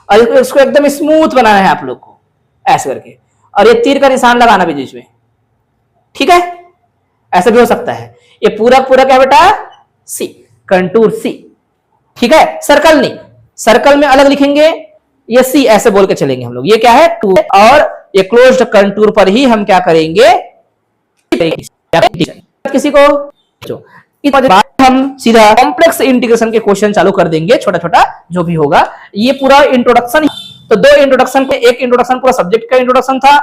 और इसको एकदम स्मूथ बनाना है आप लोग को, ऐसे करके, और ये तीर का निशान लगाना भी बीच में, ठीक है, ऐसा भी हो सकता है। ये पूरा पूरा क्या बेटा, सी, कंटूर सी, ठीक है, सर्कल नहीं, सर्कल में अलग लिखेंगे, ये सी ऐसे बोल के चलेंगे हम लोग। ये क्या है, टू, और ये क्लोज्ड कंटूर पर ही हम क्या करेंगे, किसी को हम सीधा कॉम्प्लेक्स इंटीग्रेशन के क्वेश्चन चालू कर देंगे, छोटा छोटा जो भी होगा। ये पूरा इंट्रोडक्शन, तो दो इंट्रोडक्शन के, एक इंट्रोडक्शन पूरा सब्जेक्ट का इंट्रोडक्शन था,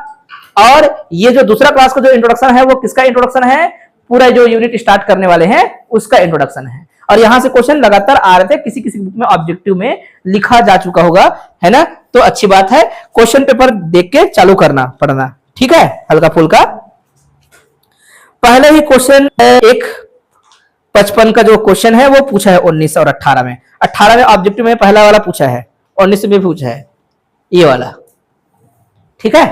और ये जो दूसरा क्लास का जो इंट्रोडक्शन है वो किसका इंट्रोडक्शन है, पूरा जो यूनिट स्टार्ट करने वाले हैं उसका इंट्रोडक्शन है। और यहां से क्वेश्चन लगातार आ रहे थे, किसी किसी बुक में ऑब्जेक्टिव में लिखा जा चुका होगा, है ना, तो अच्छी बात है। क्वेश्चन पेपर देख के चालू करना पढ़ना, ठीक है, हल्का फुल्का। पहले ही क्वेश्चन एक 55 का जो क्वेश्चन है वो पूछा है 19 और 18 में। 18 में ऑब्जेक्टिव में पहला वाला पूछा है, 19 में भी पूछा है ये वाला, ठीक है।